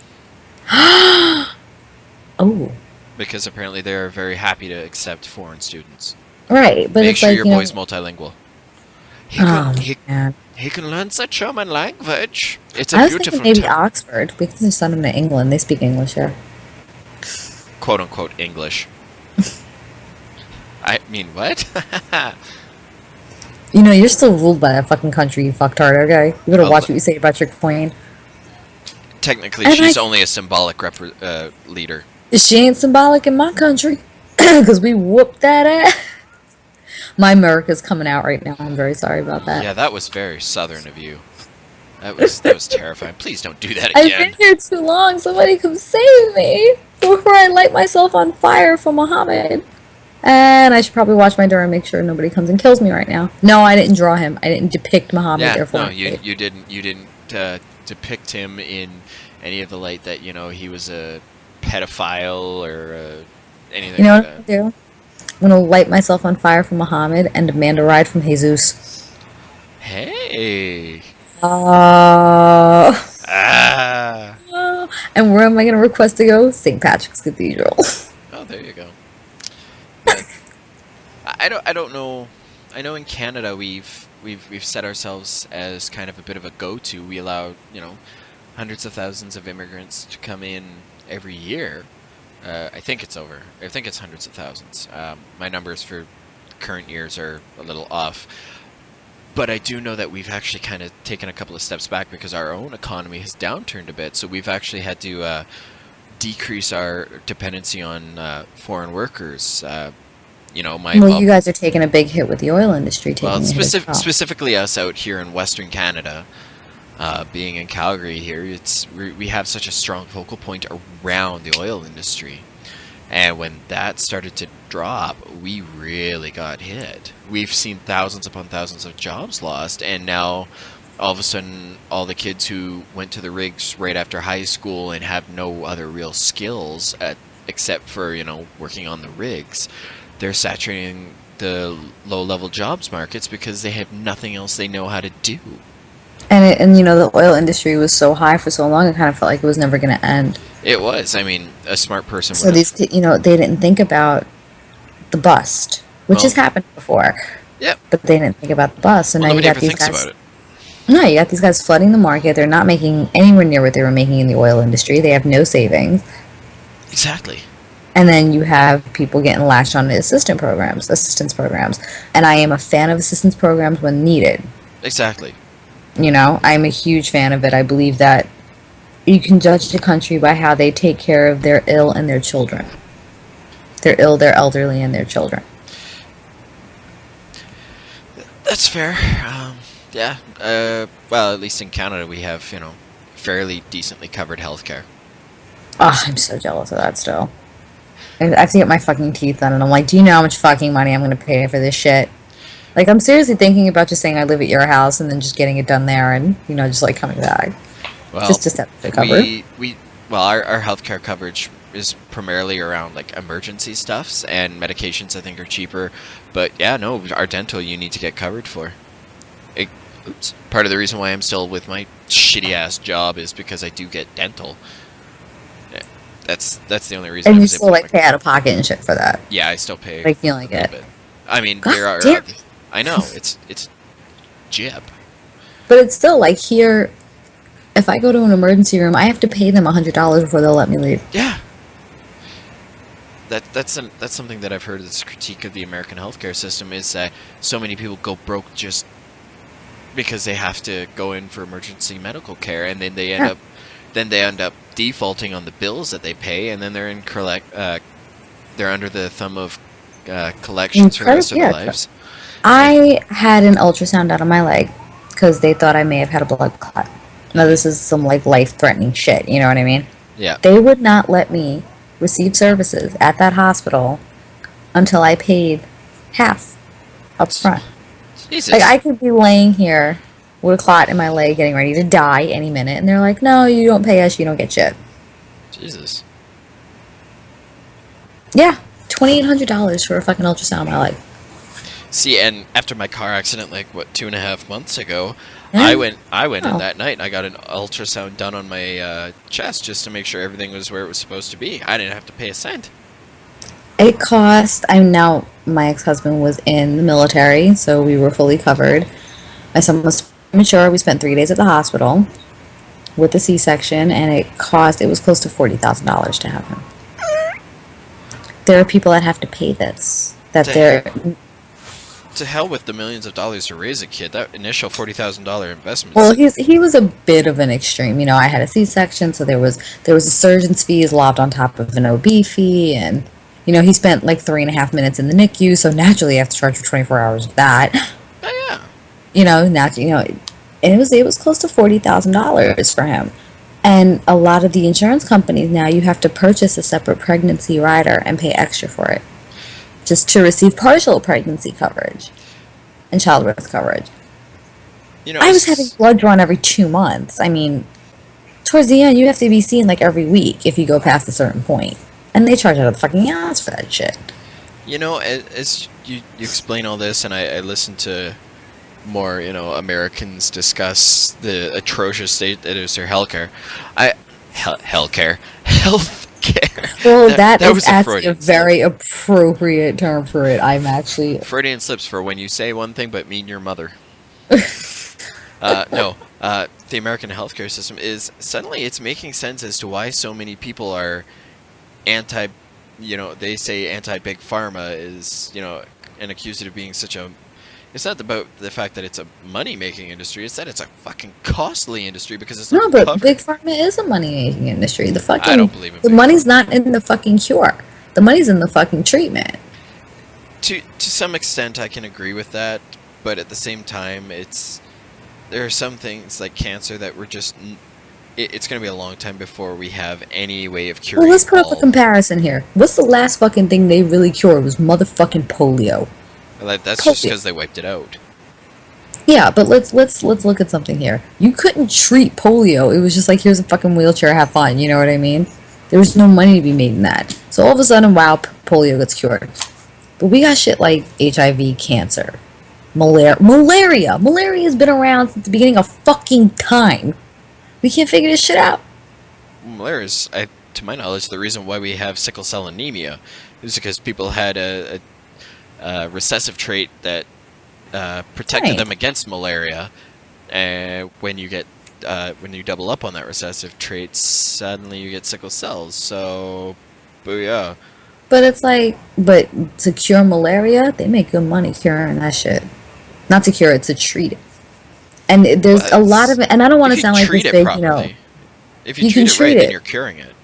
[SPEAKER 3] Oh.
[SPEAKER 2] Because apparently they're very happy to accept foreign students.
[SPEAKER 3] Right, but
[SPEAKER 2] Make
[SPEAKER 3] it's
[SPEAKER 2] sure
[SPEAKER 3] like,
[SPEAKER 2] your boy's multilingual.
[SPEAKER 3] Man.
[SPEAKER 2] He can learn such German language. It's
[SPEAKER 3] I
[SPEAKER 2] a
[SPEAKER 3] was thinking
[SPEAKER 2] beautiful
[SPEAKER 3] maybe
[SPEAKER 2] town.
[SPEAKER 3] Oxford. We can just send them to England. They speak English here.
[SPEAKER 2] Quote unquote English. I mean, what?
[SPEAKER 3] You know, you're still ruled by that fucking country, you fucktard, okay? You better
[SPEAKER 2] Oh,
[SPEAKER 3] watch what you say about your queen.
[SPEAKER 2] Technically,
[SPEAKER 3] And
[SPEAKER 2] she's only a symbolic leader.
[SPEAKER 3] she ain't symbolic in my country. Because we whooped that ass. My America's coming out right now. I'm very sorry about that.
[SPEAKER 2] Yeah, that was very southern of you. That was terrifying. Please don't do that
[SPEAKER 3] I've
[SPEAKER 2] again.
[SPEAKER 3] been here too long. Somebody come save me before I light myself on fire for Muhammad. And I should probably watch my door and make sure nobody comes and kills me right now. No, I didn't draw him. I didn't depict Muhammad.
[SPEAKER 2] Yeah,
[SPEAKER 3] Therefore,
[SPEAKER 2] no, you didn't depict him in any of the light that he was a pedophile or anything
[SPEAKER 3] You know
[SPEAKER 2] like
[SPEAKER 3] what I'm
[SPEAKER 2] that.
[SPEAKER 3] gonna do? I'm gonna light myself on fire for Muhammad and demand a ride from Jesus.
[SPEAKER 2] Hey.
[SPEAKER 3] Uh,
[SPEAKER 2] Ah.
[SPEAKER 3] and where am I gonna request to go? St. Patrick's Cathedral.
[SPEAKER 2] Oh, there you go. But I don't know. I know in Canada we've set ourselves as kind of a bit of a go-to. We allow hundreds of thousands of immigrants to come in every year. I think it's over. I think it's hundreds of thousands. My numbers for current years are a little off. But I do know that we've actually kind of taken a couple of steps back because our own economy has downturned a bit. So we've actually had to decrease our dependency on foreign workers.
[SPEAKER 3] Well, you guys are taking a big hit with the oil industry. Taking
[SPEAKER 2] well,
[SPEAKER 3] a hit as well.
[SPEAKER 2] specifically us out here in Western Canada, being in Calgary here, we have such a strong focal point around the oil industry. And when that started to drop, we really got hit. We've seen thousands upon thousands of jobs lost, and now all of a sudden, all the kids who went to the rigs right after high school and have no other real skills except for working on the rigs, they're saturating the low-level jobs markets because they have nothing else they know how to do.
[SPEAKER 3] And the oil industry was so high for so long, it kind of felt like it was never going to end.
[SPEAKER 2] It was. I mean, a smart person
[SPEAKER 3] So
[SPEAKER 2] would
[SPEAKER 3] these, they didn't think about the bust, which has happened before.
[SPEAKER 2] Yep.
[SPEAKER 3] But they didn't think about the bust. So now you
[SPEAKER 2] Nobody
[SPEAKER 3] got
[SPEAKER 2] ever
[SPEAKER 3] these
[SPEAKER 2] thinks
[SPEAKER 3] guys.
[SPEAKER 2] about it.
[SPEAKER 3] No, you got these guys flooding the market. They're not making anywhere near what they were making in the oil industry. They have no savings.
[SPEAKER 2] Exactly.
[SPEAKER 3] And then you have people getting latched onto assistance programs. And I am a fan of assistance programs when needed.
[SPEAKER 2] Exactly.
[SPEAKER 3] I'm a huge fan of it. I believe that you can judge the country by how they take care of their ill and their children. They're ill, they're elderly, and their children.
[SPEAKER 2] That's fair. Yeah. Well, at least in Canada, we have fairly decently covered healthcare.
[SPEAKER 3] Oh, I'm so jealous of that still. I have to get my fucking teeth done, and I'm like, do you know how much fucking money I'm going to pay for this shit? Like, I'm seriously thinking about just saying I live at your house and then just getting it done there and, just like coming back.
[SPEAKER 2] Well,
[SPEAKER 3] just have to cover.
[SPEAKER 2] Our healthcare coverage is primarily around like emergency stuffs, and medications I think are cheaper. But yeah, no, our dental you need to get covered for. Part of the reason why I'm still with my shitty ass job is because I do get dental. Yeah, that's the only reason.
[SPEAKER 3] And
[SPEAKER 2] I
[SPEAKER 3] you
[SPEAKER 2] was
[SPEAKER 3] still
[SPEAKER 2] able to
[SPEAKER 3] like pay out of pocket and shit for that.
[SPEAKER 2] Yeah, I still pay.
[SPEAKER 3] Like, you like
[SPEAKER 2] a
[SPEAKER 3] it.
[SPEAKER 2] little bit. I mean,
[SPEAKER 3] God
[SPEAKER 2] there are.
[SPEAKER 3] damn.
[SPEAKER 2] I know it's jib.
[SPEAKER 3] But it's still like here, if I go to an emergency room, I have to pay them $100 before they'll let me leave.
[SPEAKER 2] Yeah. That's something that I've heard as a critique of the American healthcare system is that so many people go broke just because they have to go in for emergency medical care, and then they end up defaulting on the bills that they pay, and then they're they're under the thumb of collections for the rest of their lives.
[SPEAKER 3] I had an ultrasound out of my leg because they thought I may have had a blood clot. Now this is some like life-threatening shit, you know what I mean?
[SPEAKER 2] Yeah.
[SPEAKER 3] They would not let me receive services at that hospital until I paid half up front.
[SPEAKER 2] Jesus.
[SPEAKER 3] Like, I could be laying here with a clot in my leg getting ready to die any minute, and they're like, no, you don't pay us, you don't get shit.
[SPEAKER 2] Jesus.
[SPEAKER 3] Yeah, $2,800 for a fucking ultrasound on my leg.
[SPEAKER 2] See, and after my car accident, like, 2.5 months ago,
[SPEAKER 3] Yeah.
[SPEAKER 2] I went in
[SPEAKER 3] Oh.
[SPEAKER 2] that night and I got an ultrasound done on my chest just to make sure everything was where it was supposed to be. I didn't have to pay a cent.
[SPEAKER 3] It cost, my ex-husband was in the military, so we were fully covered. My son was premature. We spent 3 days at the hospital with the C-section, and it was close to $40,000 to have him. There are people that have to pay this.
[SPEAKER 2] To hell with the millions of dollars to raise a kid. That initial $40,000 investment.
[SPEAKER 3] Well, he was a bit of an extreme. You know, I had a C-section, so there was a surgeon's fees lobbed on top of an OB fee, and you know, he spent like 3.5 minutes in the NICU, so naturally, I have to charge for 24 hours of that.
[SPEAKER 2] Oh, yeah.
[SPEAKER 3] You know, and it was close to $40,000 for him. And a lot of the insurance companies now, you have to purchase a separate pregnancy rider and pay extra for it, just to receive partial pregnancy coverage and childbirth coverage.
[SPEAKER 2] You know,
[SPEAKER 3] I was having blood drawn every 2 months. I mean, towards the end, you have to be seen like every week if you go past a certain point. And they charge out of the fucking ass for that shit.
[SPEAKER 2] You know, as you explain all this, and I listen to more, you know, Americans discuss the atrocious state that is their healthcare. Healthcare.
[SPEAKER 3] Well, that is
[SPEAKER 2] was
[SPEAKER 3] actually a very appropriate term for it. I'm actually...
[SPEAKER 2] Freudian slips for when you say one thing but mean your mother. No, the American healthcare system is... Suddenly it's making sense as to why so many people are anti... You know, they say anti-big pharma is, you know, and accused it of being such a... It's not about the fact that it's a money-making industry. It's that it's a fucking costly industry because it's not
[SPEAKER 3] but
[SPEAKER 2] covered.
[SPEAKER 3] big pharma is a money-making industry.
[SPEAKER 2] I don't believe it.
[SPEAKER 3] The money's not in the fucking cure. The money's in the fucking treatment.
[SPEAKER 2] To some extent, I can agree with that, but at the same time, there are some things like cancer that we're just... It's going to be a long time before we have any way of curing.
[SPEAKER 3] Well, let's put up a comparison here. What's the last fucking thing they really cured was motherfucking polio.
[SPEAKER 2] That's just because they wiped it out.
[SPEAKER 3] Yeah, but let's look at something here. You couldn't treat polio. It was just like, here's a fucking wheelchair, have fun. You know what I mean? There was no money to be made in that. So all of a sudden, wow, polio gets cured. But we got shit like HIV, cancer, malaria. Malaria has been around since the beginning of fucking time. We can't figure this shit out.
[SPEAKER 2] Malaria is, to my knowledge, the reason why we have sickle cell anemia is because people had a recessive trait that protected them against malaria. And when you double up on that recessive trait, suddenly you get sickle cells. So, booyah.
[SPEAKER 3] But it's like, to cure malaria, they make good money curing that shit. Not to cure it, to treat it. And there's a lot of it, and I don't want to sound like this big, you know.
[SPEAKER 2] If you treat it right, then you're curing it.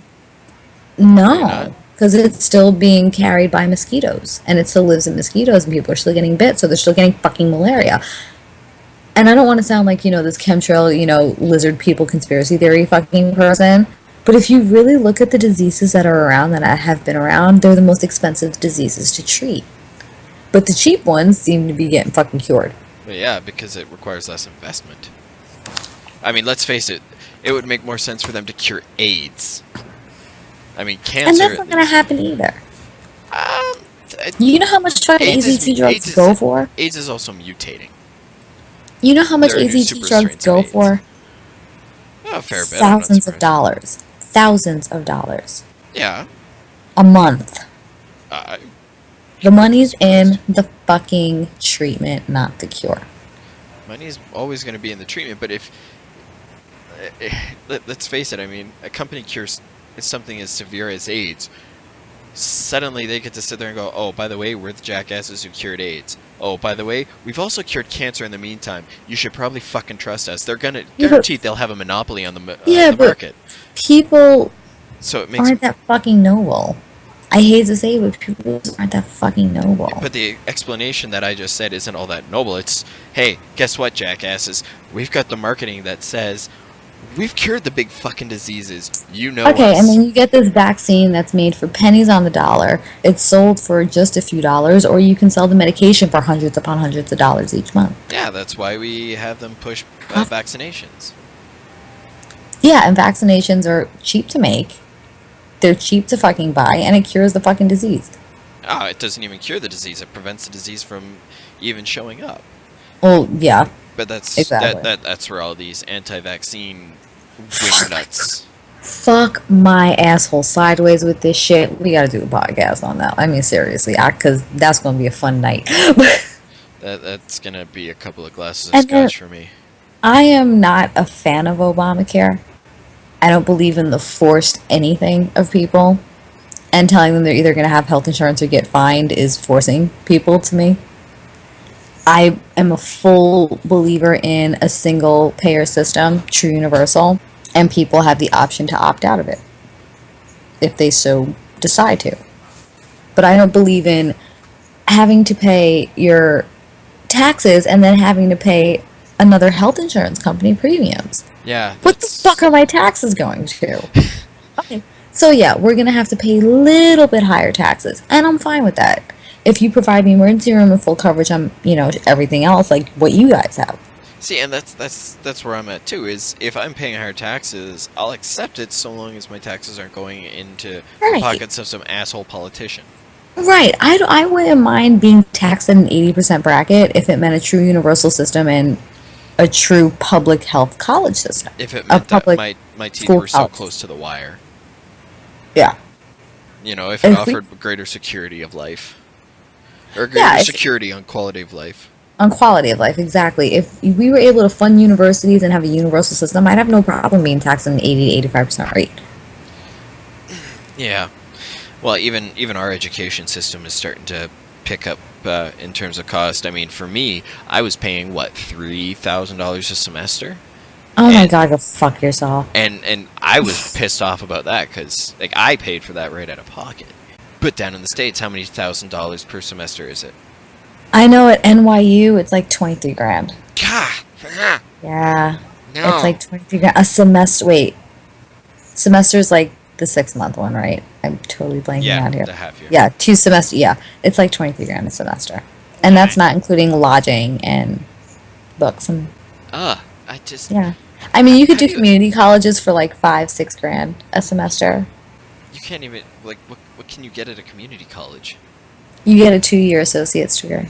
[SPEAKER 3] No, because it's still being carried by mosquitoes, and it still lives in mosquitoes, and people are still getting bit, so they're still getting fucking malaria. And I don't want to sound like, you know, this chemtrail, you know, lizard people conspiracy theory fucking person, but if you really look at the diseases that are around, that have been around, they're the most expensive diseases to treat. But the cheap ones seem to be getting fucking cured.
[SPEAKER 2] But yeah, because it requires less investment. I mean, let's face it, it would make more sense for them to cure AIDS. I mean, cancer...
[SPEAKER 3] And that's not going to happen either. You know how much fucking AZT drugs go for?
[SPEAKER 2] AIDS is also mutating.
[SPEAKER 3] You know how much AZT drugs go for?
[SPEAKER 2] Oh, a fair bit.
[SPEAKER 3] Thousands of dollars. Thousands of dollars.
[SPEAKER 2] Yeah.
[SPEAKER 3] A month. The money's
[SPEAKER 2] in
[SPEAKER 3] the fucking treatment, not the cure.
[SPEAKER 2] Money's always going to be in the treatment, but if... let's face it, I mean, a company cures something as severe as AIDS. Suddenly they get to sit there and go, oh, by the way, we're the jackasses who cured AIDS. Oh, by the way, we've also cured cancer in the meantime. You should probably fucking trust us. They're going to... Guaranteed they'll have a monopoly on the market.
[SPEAKER 3] People
[SPEAKER 2] so it makes
[SPEAKER 3] aren't that fucking noble. I hate to say it, but people aren't that fucking noble.
[SPEAKER 2] But the explanation that I just said isn't all that noble. It's, hey, guess what, jackasses? We've got the marketing that says, we've cured the big fucking diseases. You know
[SPEAKER 3] Okay,
[SPEAKER 2] us.
[SPEAKER 3] And then you get this vaccine that's made for pennies on the dollar. It's sold for just a few dollars, or you can sell the medication for hundreds upon hundreds of dollars each month.
[SPEAKER 2] Yeah, that's why we have them push vaccinations.
[SPEAKER 3] Yeah, and vaccinations are cheap to make. They're cheap to fucking buy, and it cures the fucking disease.
[SPEAKER 2] Ah, it doesn't even cure the disease. It prevents the disease from even showing up.
[SPEAKER 3] Well, yeah.
[SPEAKER 2] But that's
[SPEAKER 3] exactly.
[SPEAKER 2] that's where all these anti-vaccine wingnuts.
[SPEAKER 3] Fuck my asshole sideways with this shit. We gotta do a podcast on that. I mean, seriously, because that's gonna be a fun night.
[SPEAKER 2] That's gonna be a couple of glasses of scotch for me.
[SPEAKER 3] I am not a fan of Obamacare. I don't believe in the forced anything of people. And telling them they're either going to have health insurance or get fined is forcing people to me. I am a full believer in a single payer system, true universal, and people have the option to opt out of it if they so decide to. But I don't believe in having to pay your taxes and then having to pay another health insurance company premiums.
[SPEAKER 2] Yeah.
[SPEAKER 3] What the fuck are my taxes going to? Okay. So yeah, we're gonna have to pay a little bit higher taxes, and I'm fine with that. If you provide me emergency room and full coverage on, everything else like what you guys have.
[SPEAKER 2] See, and that's where I'm at too. Is if I'm paying higher taxes, I'll accept it so long as my taxes aren't going into the
[SPEAKER 3] Right.
[SPEAKER 2] pockets of some asshole politician.
[SPEAKER 3] Right. I wouldn't mind being taxed at an 80% bracket if it meant a true universal system and a true public health college system.
[SPEAKER 2] If it
[SPEAKER 3] A
[SPEAKER 2] meant that
[SPEAKER 3] public
[SPEAKER 2] my teeth
[SPEAKER 3] school
[SPEAKER 2] were so
[SPEAKER 3] college
[SPEAKER 2] close to the wire.
[SPEAKER 3] Yeah.
[SPEAKER 2] If it
[SPEAKER 3] If we-
[SPEAKER 2] offered greater security of life. Or greater
[SPEAKER 3] Yeah, if-
[SPEAKER 2] security on quality of life.
[SPEAKER 3] On quality of life, exactly. If we were able to fund universities and have a universal system, I'd have no problem being taxed at an 80 to 85% rate.
[SPEAKER 2] Yeah. Well, even our education system is starting to pick up in terms of cost. I mean, for me, I was paying what, $3,000 a semester,
[SPEAKER 3] Oh my
[SPEAKER 2] And-
[SPEAKER 3] god, go fuck yourself.
[SPEAKER 2] and I was pissed off about that because I paid for that right out of pocket. But down in the States, how many $1,000 per semester is it?
[SPEAKER 3] I know at NYU it's like 23 grand.
[SPEAKER 2] God,
[SPEAKER 3] Yeah.
[SPEAKER 2] no.
[SPEAKER 3] It's like 23 grand a semester. Wait. Semester's like the 6-month one, right? I'm totally blanking out here.
[SPEAKER 2] the half year.
[SPEAKER 3] Yeah, 2 semester. Yeah. It's like 23 grand a semester. And that's not including lodging and books and
[SPEAKER 2] I just
[SPEAKER 3] yeah. I mean, you could
[SPEAKER 2] How
[SPEAKER 3] do
[SPEAKER 2] do you-
[SPEAKER 3] community colleges for like 5-6 grand a semester.
[SPEAKER 2] you can't even what can you get at a community college?
[SPEAKER 3] You get a 2-year associate's degree.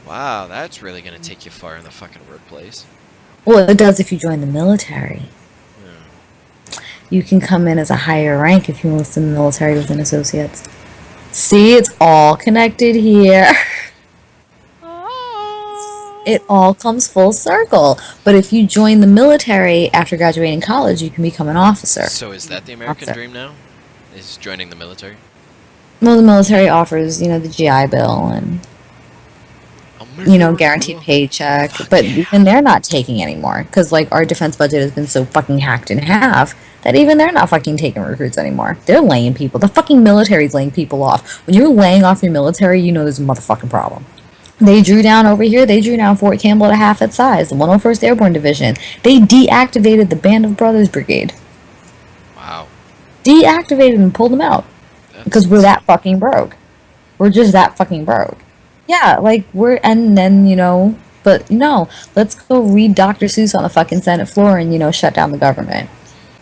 [SPEAKER 2] Wow, that's really gonna take you far in the fucking workplace.
[SPEAKER 3] Well, it does if you join the military.
[SPEAKER 2] Yeah.
[SPEAKER 3] You can come in as a higher rank if you enlist in the military with an associate's. See, it's all connected here. It all comes full circle. But if you join the military after graduating college, you can become an officer.
[SPEAKER 2] So is that the American
[SPEAKER 3] Officer.
[SPEAKER 2] dream now? Is joining the military?
[SPEAKER 3] Well, the military offers, the GI Bill and, guaranteed paycheck. But even they're not taking anymore. Because, our defense budget has been so fucking hacked in half that even they're not fucking taking recruits anymore. They're laying people. The fucking military's laying people off. When you're laying off your military, you know there's a motherfucking problem. They drew down over here. They drew down Fort Campbell to half its size. The 101st Airborne Division. They deactivated the Band of Brothers Brigade.
[SPEAKER 2] Wow.
[SPEAKER 3] Deactivated and pulled them out. Because we're that fucking broke. We're just that fucking broke. Yeah, but no, let's go read Dr. Seuss on the fucking Senate floor and, shut down the government.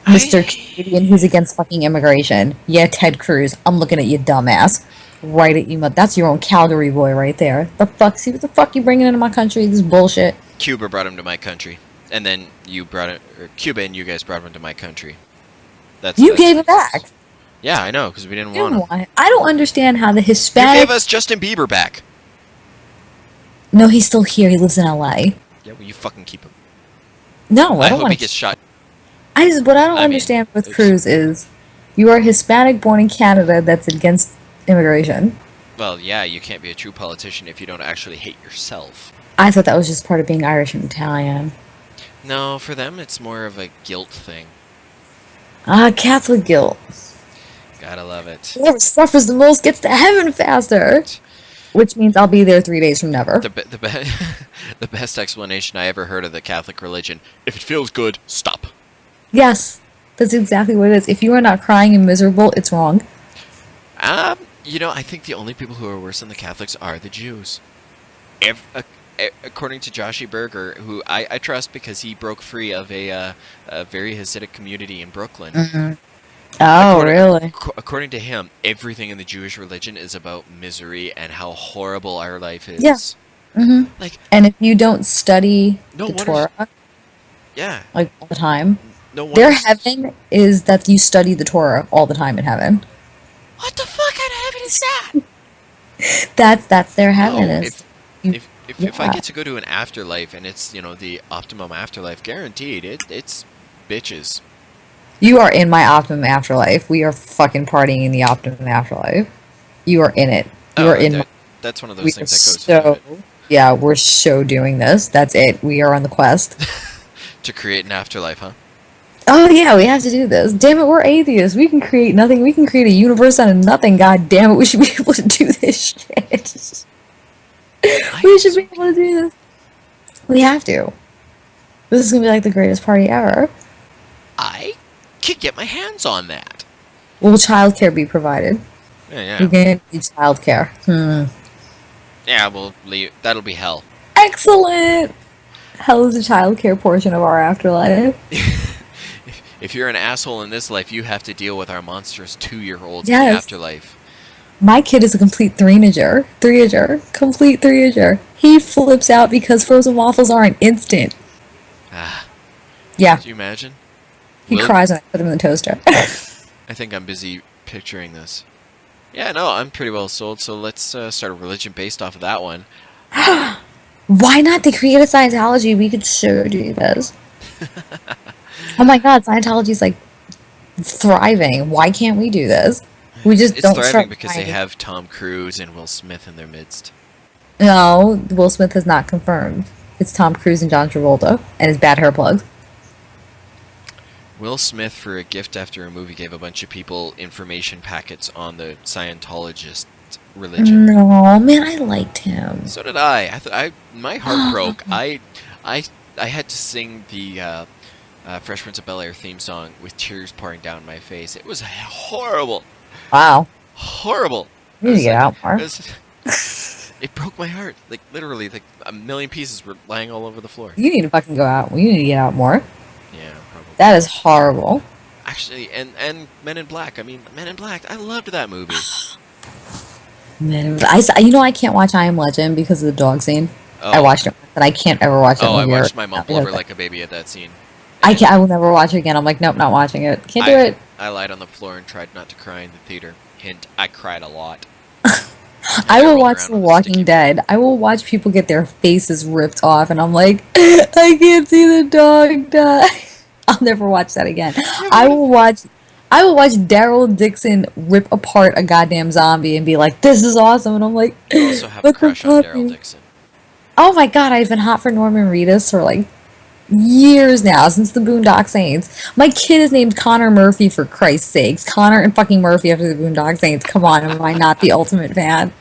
[SPEAKER 3] Mr. Canadian who's against fucking immigration. Yeah, Ted Cruz. I'm looking at you, dumbass. Right at you, that's your own Calgary boy right there. The fuck, see what the fuck you bringing into my country? This is bullshit.
[SPEAKER 2] Cuba brought him to my country, and then Cuba and you guys brought him to my country.
[SPEAKER 3] You gave it back.
[SPEAKER 2] Yeah, I know, because we didn't
[SPEAKER 3] You
[SPEAKER 2] want him.
[SPEAKER 3] want it. I don't understand how the
[SPEAKER 2] You
[SPEAKER 3] Hispanic...
[SPEAKER 2] gave us Justin Bieber back.
[SPEAKER 3] No, he's still here. He lives in LA.
[SPEAKER 2] Yeah, well, you fucking keep him.
[SPEAKER 3] No, I
[SPEAKER 2] I
[SPEAKER 3] don't
[SPEAKER 2] hope
[SPEAKER 3] want
[SPEAKER 2] he gets shot.
[SPEAKER 3] What I don't
[SPEAKER 2] I mean,
[SPEAKER 3] understand with
[SPEAKER 2] it's-
[SPEAKER 3] Cruz is you are Hispanic born in Canada that's against immigration.
[SPEAKER 2] Well, yeah, you can't be a true politician if you don't actually hate yourself.
[SPEAKER 3] I thought that was just part of being Irish and Italian.
[SPEAKER 2] No, for them, it's more of a guilt thing.
[SPEAKER 3] Catholic guilt.
[SPEAKER 2] Gotta love it.
[SPEAKER 3] Whoever suffers the most gets to heaven faster. Which means I'll be there 3 days from never.
[SPEAKER 2] The best explanation I ever heard of the Catholic religion: if it feels good, stop.
[SPEAKER 3] Yes, that's exactly what it is. If you are not crying and miserable, it's wrong.
[SPEAKER 2] I think the only people who are worse than the Catholics are the Jews. According to Joshi Berger, who I trust because he broke free of a very Hasidic community in Brooklyn.
[SPEAKER 3] Mm-hmm. Oh, really?
[SPEAKER 2] According to him, everything in the Jewish religion is about misery and how horrible our life is.
[SPEAKER 3] Yeah. Mm-hmm. And if you don't study
[SPEAKER 2] No
[SPEAKER 3] the
[SPEAKER 2] wonder-
[SPEAKER 3] Torah,
[SPEAKER 2] Yeah.
[SPEAKER 3] all the time,
[SPEAKER 2] No one.
[SPEAKER 3] their heaven is that you study the Torah all the time in heaven.
[SPEAKER 2] What the fuck kind of heaven is that?
[SPEAKER 3] That's their heaven.
[SPEAKER 2] No,
[SPEAKER 3] Is
[SPEAKER 2] if if I get to go to an afterlife and it's, the optimum afterlife guaranteed, it's bitches.
[SPEAKER 3] You are in my optimum afterlife. We are fucking partying in the optimum afterlife. You are in it. You are in.
[SPEAKER 2] That's one of
[SPEAKER 3] We
[SPEAKER 2] those
[SPEAKER 3] are
[SPEAKER 2] things that goes with it.
[SPEAKER 3] yeah, we're so doing this. That's it. We are on the quest.
[SPEAKER 2] To create an afterlife, huh?
[SPEAKER 3] Oh yeah, we have to do this. Damn it, we're atheists. We can create nothing. We can create a universe out of nothing. God damn it, we should be able to do this shit. We should be able to do this. We have to. This is gonna be like the greatest party ever.
[SPEAKER 2] I could get my hands on that.
[SPEAKER 3] Will childcare be provided?
[SPEAKER 2] Yeah.
[SPEAKER 3] We're gonna need childcare.
[SPEAKER 2] Yeah, we'll leave. That'll be hell.
[SPEAKER 3] Excellent! Hell is the childcare portion of our afterlife.
[SPEAKER 2] If you're an asshole in this life, you have to deal with our monstrous 2-year-olds in
[SPEAKER 3] Yes.
[SPEAKER 2] the afterlife.
[SPEAKER 3] My kid is a complete three-ager. Complete three-ager. He flips out because frozen waffles aren't instant. Yeah,
[SPEAKER 2] Could you imagine?
[SPEAKER 3] he cries when I put them in the toaster.
[SPEAKER 2] I think I'm busy picturing this. Yeah, no, I'm pretty well sold, so let's start a religion based off of that one.
[SPEAKER 3] Why not? They created Scientology. We could so do this. Oh my god, Scientology's like thriving. Why can't we do this? We just
[SPEAKER 2] It's
[SPEAKER 3] don't
[SPEAKER 2] thriving
[SPEAKER 3] start
[SPEAKER 2] because they
[SPEAKER 3] trying.
[SPEAKER 2] have Tom Cruise and Will Smith in their midst.
[SPEAKER 3] No, Will Smith is not confirmed. It's Tom Cruise and John Travolta and his bad hair plugs.
[SPEAKER 2] Will Smith, for a gift after a movie, gave a bunch of people information packets on the Scientologist religion.
[SPEAKER 3] No, man, I liked him.
[SPEAKER 2] So did I. My heart broke. I had to sing the Fresh Prince of Bel-Air theme song with tears pouring down my face. It was horrible.
[SPEAKER 3] Wow.
[SPEAKER 2] Horrible.
[SPEAKER 3] You need to get out more.
[SPEAKER 2] It broke my heart. Like, literally, like a million pieces were lying all over the floor.
[SPEAKER 3] You need to fucking go out. You need to get out more.
[SPEAKER 2] Yeah, probably.
[SPEAKER 3] That is horrible.
[SPEAKER 2] Actually, and Men in Black. I mean, Men in Black. I loved that movie.
[SPEAKER 3] Man, I can't watch I Am Legend because of the dog scene.
[SPEAKER 2] Oh.
[SPEAKER 3] I watched it once, and I can't ever watch it.
[SPEAKER 2] Oh, I watched my mom blubber like a baby at that scene.
[SPEAKER 3] I will never watch it again. I'm like, nope, not watching it. Can't do it.
[SPEAKER 2] I lied on the floor and tried not to cry in the theater. Hint, I cried a lot.
[SPEAKER 3] I will watch The Walking Dead. I will watch people get their faces ripped off, and I'm like, I can't see the dog die. I'll never watch that again. I will watch Daryl Dixon rip apart a goddamn zombie and be like, this is awesome. And I'm like,
[SPEAKER 2] I also have a crush on Daryl Dixon.
[SPEAKER 3] Oh my god, I've been hot for Norman Reedus for like years now, since the Boondock Saints. My kid is named Connor Murphy, for Christ's sakes. Connor and fucking Murphy after the Boondock Saints. Come on, am I not the ultimate fan?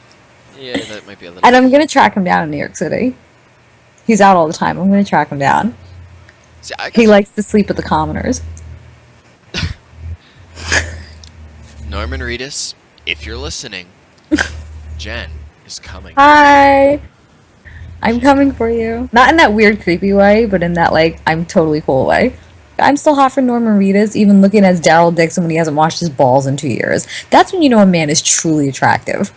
[SPEAKER 2] Yeah, that might be a little...
[SPEAKER 3] And I'm gonna track him down in New York City. He's out all the time. I'm gonna track him down.
[SPEAKER 2] See,
[SPEAKER 3] He likes to sleep with the commoners.
[SPEAKER 2] Norman Reedus, if you're listening, Jen is coming.
[SPEAKER 3] Hi! I'm coming for you. Not in that weird, creepy way, but in that, like, I'm totally cool way. I'm still hot for Norman Reedus, even looking as Daryl Dixon when he hasn't washed his balls in 2 years. That's when you know a man is truly attractive.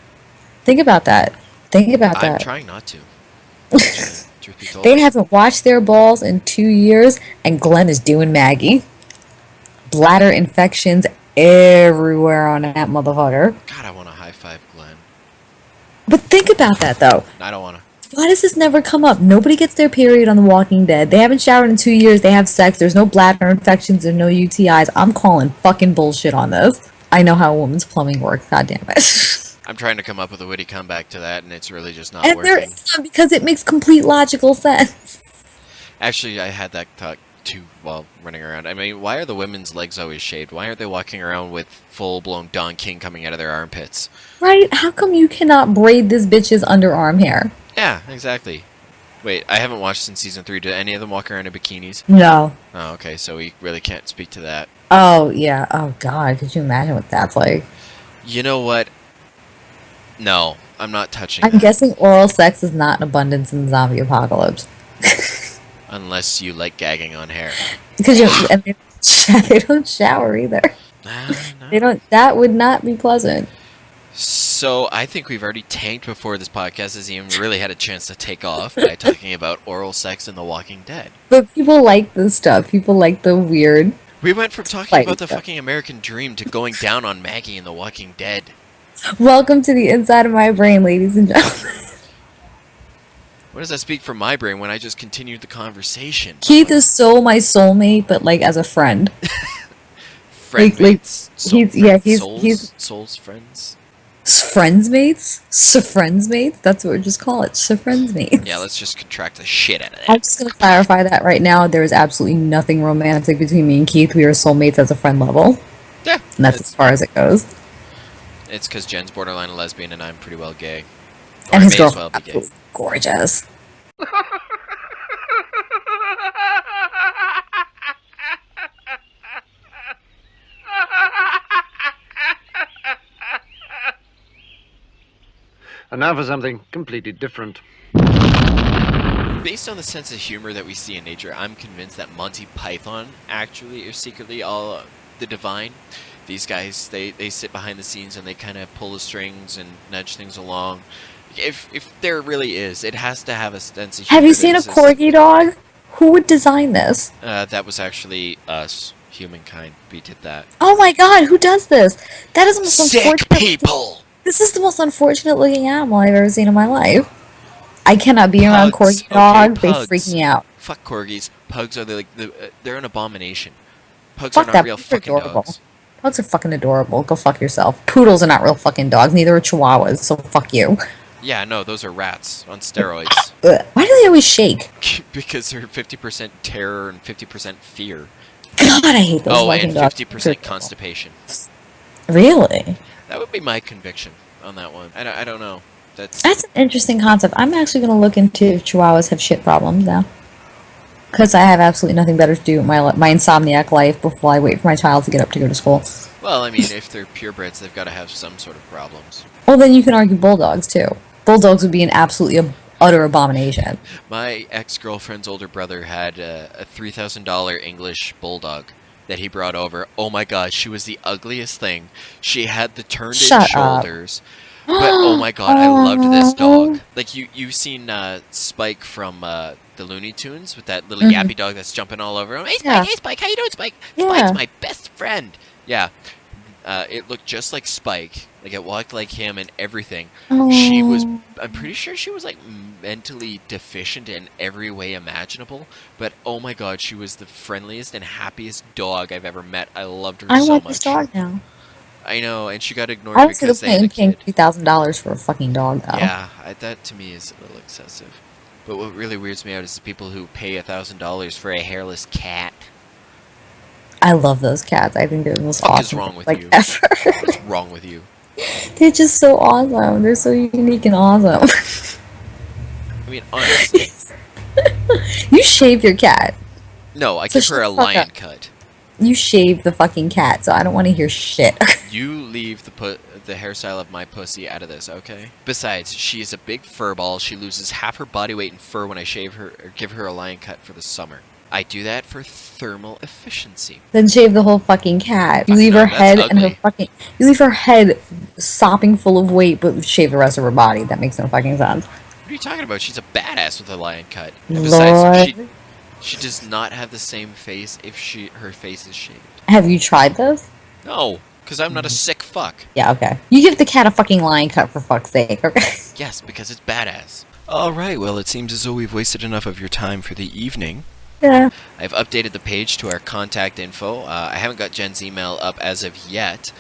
[SPEAKER 3] Think about that. Think about
[SPEAKER 2] I'm
[SPEAKER 3] that.
[SPEAKER 2] trying not to. Truth be told.
[SPEAKER 3] They haven't washed their balls in 2 years, and Glenn is doing Maggie. Bladder infections everywhere on that motherfucker.
[SPEAKER 2] God, I want to high five Glenn.
[SPEAKER 3] But think about that, though.
[SPEAKER 2] I don't want to.
[SPEAKER 3] Why does this never come up? Nobody gets their period on The Walking Dead. They haven't showered in 2 years. They have sex. There's no bladder infections. There's no UTIs. I'm calling fucking bullshit on this. I know how a woman's plumbing works. God damn it.
[SPEAKER 2] I'm trying to come up with a witty comeback to that, and it's really just not
[SPEAKER 3] And there
[SPEAKER 2] working.
[SPEAKER 3] is none because it makes complete logical sense.
[SPEAKER 2] Actually, I had that thought too while running around. I mean, why are the women's legs always shaved? Why aren't they walking around with full-blown Don King coming out of their armpits?
[SPEAKER 3] Right? How come you cannot braid this bitch's underarm hair?
[SPEAKER 2] Yeah, exactly. Wait, I haven't watched since season 3. Do any of them walk around in bikinis?
[SPEAKER 3] No.
[SPEAKER 2] Oh, okay, so we really can't speak to that.
[SPEAKER 3] Oh, yeah. Oh, God. Could you imagine what that's like?
[SPEAKER 2] You know what? No, I'm not touching
[SPEAKER 3] I'm
[SPEAKER 2] that.
[SPEAKER 3] guessing oral sex is not in abundance in the zombie apocalypse.
[SPEAKER 2] Unless you like gagging on hair.
[SPEAKER 3] Because and they don't shower either.
[SPEAKER 2] No.
[SPEAKER 3] They don't. That would not be pleasant.
[SPEAKER 2] So I think we've already tanked before this podcast has even really had a chance to take off by talking about oral sex in The Walking Dead.
[SPEAKER 3] But people like this stuff. People like the weird.
[SPEAKER 2] We went from talking
[SPEAKER 3] Like
[SPEAKER 2] about the
[SPEAKER 3] stuff.
[SPEAKER 2] fucking American dream to going down on Maggie in The Walking Dead.
[SPEAKER 3] Welcome to the inside of my brain, ladies and gentlemen.
[SPEAKER 2] What does that speak for my brain when I just continued the conversation?
[SPEAKER 3] Keith is so my soulmate, but like as a friend.
[SPEAKER 2] Friend mates?
[SPEAKER 3] He's
[SPEAKER 2] Souls friends?
[SPEAKER 3] friends mates. Friends mates. That's what we just call it. Friends mates.
[SPEAKER 2] Yeah, let's just contract the shit out of that.
[SPEAKER 3] I'm just gonna clarify that right now. There is absolutely nothing romantic between me and Keith. We are soulmates as a friend level,
[SPEAKER 2] Yeah.
[SPEAKER 3] and that's as far as it goes.
[SPEAKER 2] It's because Jen's borderline a lesbian and I'm pretty well gay. Or
[SPEAKER 3] And
[SPEAKER 2] I
[SPEAKER 3] his
[SPEAKER 2] may as
[SPEAKER 3] girlfriend
[SPEAKER 2] well be gay.
[SPEAKER 3] absolutely gorgeous.
[SPEAKER 4] And now for something completely different.
[SPEAKER 2] Based on the sense of humor that we see in nature, I'm convinced that Monty Python actually is secretly all the divine. These guys, they sit behind the scenes and they kind of pull the strings and nudge things along. If there really is, it has to have a sense of humor.
[SPEAKER 3] Have you seen a corgi dog? Who would design this?
[SPEAKER 2] That was actually us, humankind. We did that.
[SPEAKER 3] Oh my god, who does this? That is the most
[SPEAKER 2] Sick
[SPEAKER 3] unfortunate.
[SPEAKER 2] people!
[SPEAKER 3] This is the most unfortunate looking animal I've ever seen in my life. I cannot be around
[SPEAKER 2] Pugs.
[SPEAKER 3] corgi dogs.
[SPEAKER 2] Okay,
[SPEAKER 3] They
[SPEAKER 2] pugs.
[SPEAKER 3] freak me out.
[SPEAKER 2] Fuck corgis. Pugs are they're an abomination. Pugs
[SPEAKER 3] Fuck
[SPEAKER 2] are
[SPEAKER 3] that.
[SPEAKER 2] not real
[SPEAKER 3] Pugs are
[SPEAKER 2] fucking
[SPEAKER 3] adorable.
[SPEAKER 2] dogs.
[SPEAKER 3] Pugs are fucking adorable. Go fuck yourself. Poodles are not real fucking dogs. Neither are chihuahuas. So fuck you.
[SPEAKER 2] Yeah, no, those are rats on steroids.
[SPEAKER 3] Ugh. Why do they always shake?
[SPEAKER 2] Because they're 50% terror and 50% fear.
[SPEAKER 3] God, I hate those
[SPEAKER 2] Oh,
[SPEAKER 3] fucking
[SPEAKER 2] and
[SPEAKER 3] dogs.
[SPEAKER 2] 50% constipation.
[SPEAKER 3] Really?
[SPEAKER 2] That would be my conviction on that one. I don't know. That's
[SPEAKER 3] That's an interesting concept. I'm actually going to look into if chihuahuas have shit problems now. Because I have absolutely nothing better to do with my insomniac life before I wait for my child to get up to go to school.
[SPEAKER 2] well, I mean, if they're purebreds, they've got to have some sort of problems.
[SPEAKER 3] Well, then you can argue bulldogs, too. Bulldogs would be an absolutely utter abomination.
[SPEAKER 2] My ex-girlfriend's older brother had a $3,000 English bulldog that he brought over. Oh my god, she was the ugliest thing. She had the turned-in
[SPEAKER 3] Shut up.
[SPEAKER 2] shoulders. But oh my god, I loved this dog. Like you've seen Spike from the Looney Tunes with that little yappy dog that's jumping all over him. Hey Spike,
[SPEAKER 3] Yeah.
[SPEAKER 2] hey Spike, how you doing, Spike?
[SPEAKER 3] Yeah.
[SPEAKER 2] Spike's my best friend. Yeah. It looked just like Spike. Like it walked like him and everything. She was, I'm pretty sure she was like mentally deficient in every way imaginable. But oh my god, she was the friendliest and happiest dog I've ever met. I loved her
[SPEAKER 3] I
[SPEAKER 2] so
[SPEAKER 3] want
[SPEAKER 2] much.
[SPEAKER 3] this dog now.
[SPEAKER 2] I know, and she got ignored
[SPEAKER 3] I don't see the
[SPEAKER 2] because they
[SPEAKER 3] point
[SPEAKER 2] had
[SPEAKER 3] in
[SPEAKER 2] a
[SPEAKER 3] paying
[SPEAKER 2] kid.
[SPEAKER 3] $3,000 for a fucking dog, though.
[SPEAKER 2] Yeah, that to me is a little excessive. But what really weirds me out is the people who pay $1,000 for a hairless cat.
[SPEAKER 3] I love those cats. I think they're the most
[SPEAKER 2] What is
[SPEAKER 3] awesome
[SPEAKER 2] wrong
[SPEAKER 3] thing,
[SPEAKER 2] with
[SPEAKER 3] like
[SPEAKER 2] you?
[SPEAKER 3] ever.
[SPEAKER 2] What's wrong with you?
[SPEAKER 3] They're just so awesome. They're so unique and awesome.
[SPEAKER 2] I mean, honestly,
[SPEAKER 3] You shave your cat.
[SPEAKER 2] no. I
[SPEAKER 3] So
[SPEAKER 2] give her
[SPEAKER 3] shut
[SPEAKER 2] a
[SPEAKER 3] the fuck
[SPEAKER 2] lion
[SPEAKER 3] up.
[SPEAKER 2] cut.
[SPEAKER 3] You shave the fucking cat, so I don't want to hear shit.
[SPEAKER 2] You leave the hairstyle of my pussy out of this, okay? Besides, she is a big fur ball. She loses half her body weight in fur when I shave her or give her a lion cut for the summer. I do that for thermal efficiency.
[SPEAKER 3] Then shave the whole fucking cat. You
[SPEAKER 2] Fuck
[SPEAKER 3] leave
[SPEAKER 2] no,
[SPEAKER 3] her
[SPEAKER 2] that's
[SPEAKER 3] head and her
[SPEAKER 2] ugly.
[SPEAKER 3] fucking. You leave her head sopping full of weight, but shave the rest of her body. That makes no fucking sense.
[SPEAKER 2] What are you talking about? She's a badass with a lion cut. And besides,
[SPEAKER 3] Lord.
[SPEAKER 2] she does not have the same face if her face is shaved.
[SPEAKER 3] Have you tried this?
[SPEAKER 2] No, because I'm not a sick fuck.
[SPEAKER 3] Yeah, okay. You give the cat a fucking lion cut for fuck's sake, okay?
[SPEAKER 2] Yes, because it's badass. Alright, well, it seems as though we've wasted enough of your time for the evening.
[SPEAKER 3] Yeah.
[SPEAKER 2] I've updated the page to our contact info. I haven't got Jen's email up as of yet,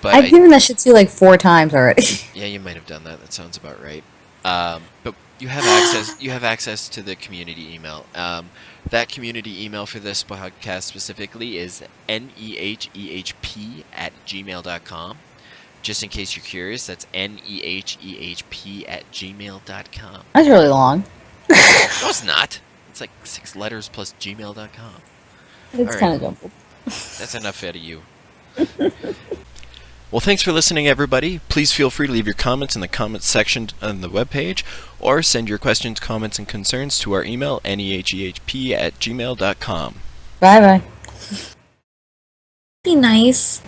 [SPEAKER 2] but
[SPEAKER 3] I've given that shit to you like 4 times already.
[SPEAKER 2] yeah, you might have done that. That sounds about right. But you have access. You have access to the community email. That community email for this podcast specifically is nehehp@gmail.com. Just in case you're curious, that's nehehp@gmail.com.
[SPEAKER 3] That's really long.
[SPEAKER 2] No, it's not. It's like 6 letters plus gmail.com.
[SPEAKER 3] It's
[SPEAKER 2] Alright.
[SPEAKER 3] kind of jumbled.
[SPEAKER 2] That's enough out of you. Well, thanks for listening, everybody. Please feel free to leave your comments in the comments section on the webpage, or send your questions, comments, and concerns to our email, nehehp@gmail.com.
[SPEAKER 3] Bye bye. Be nice.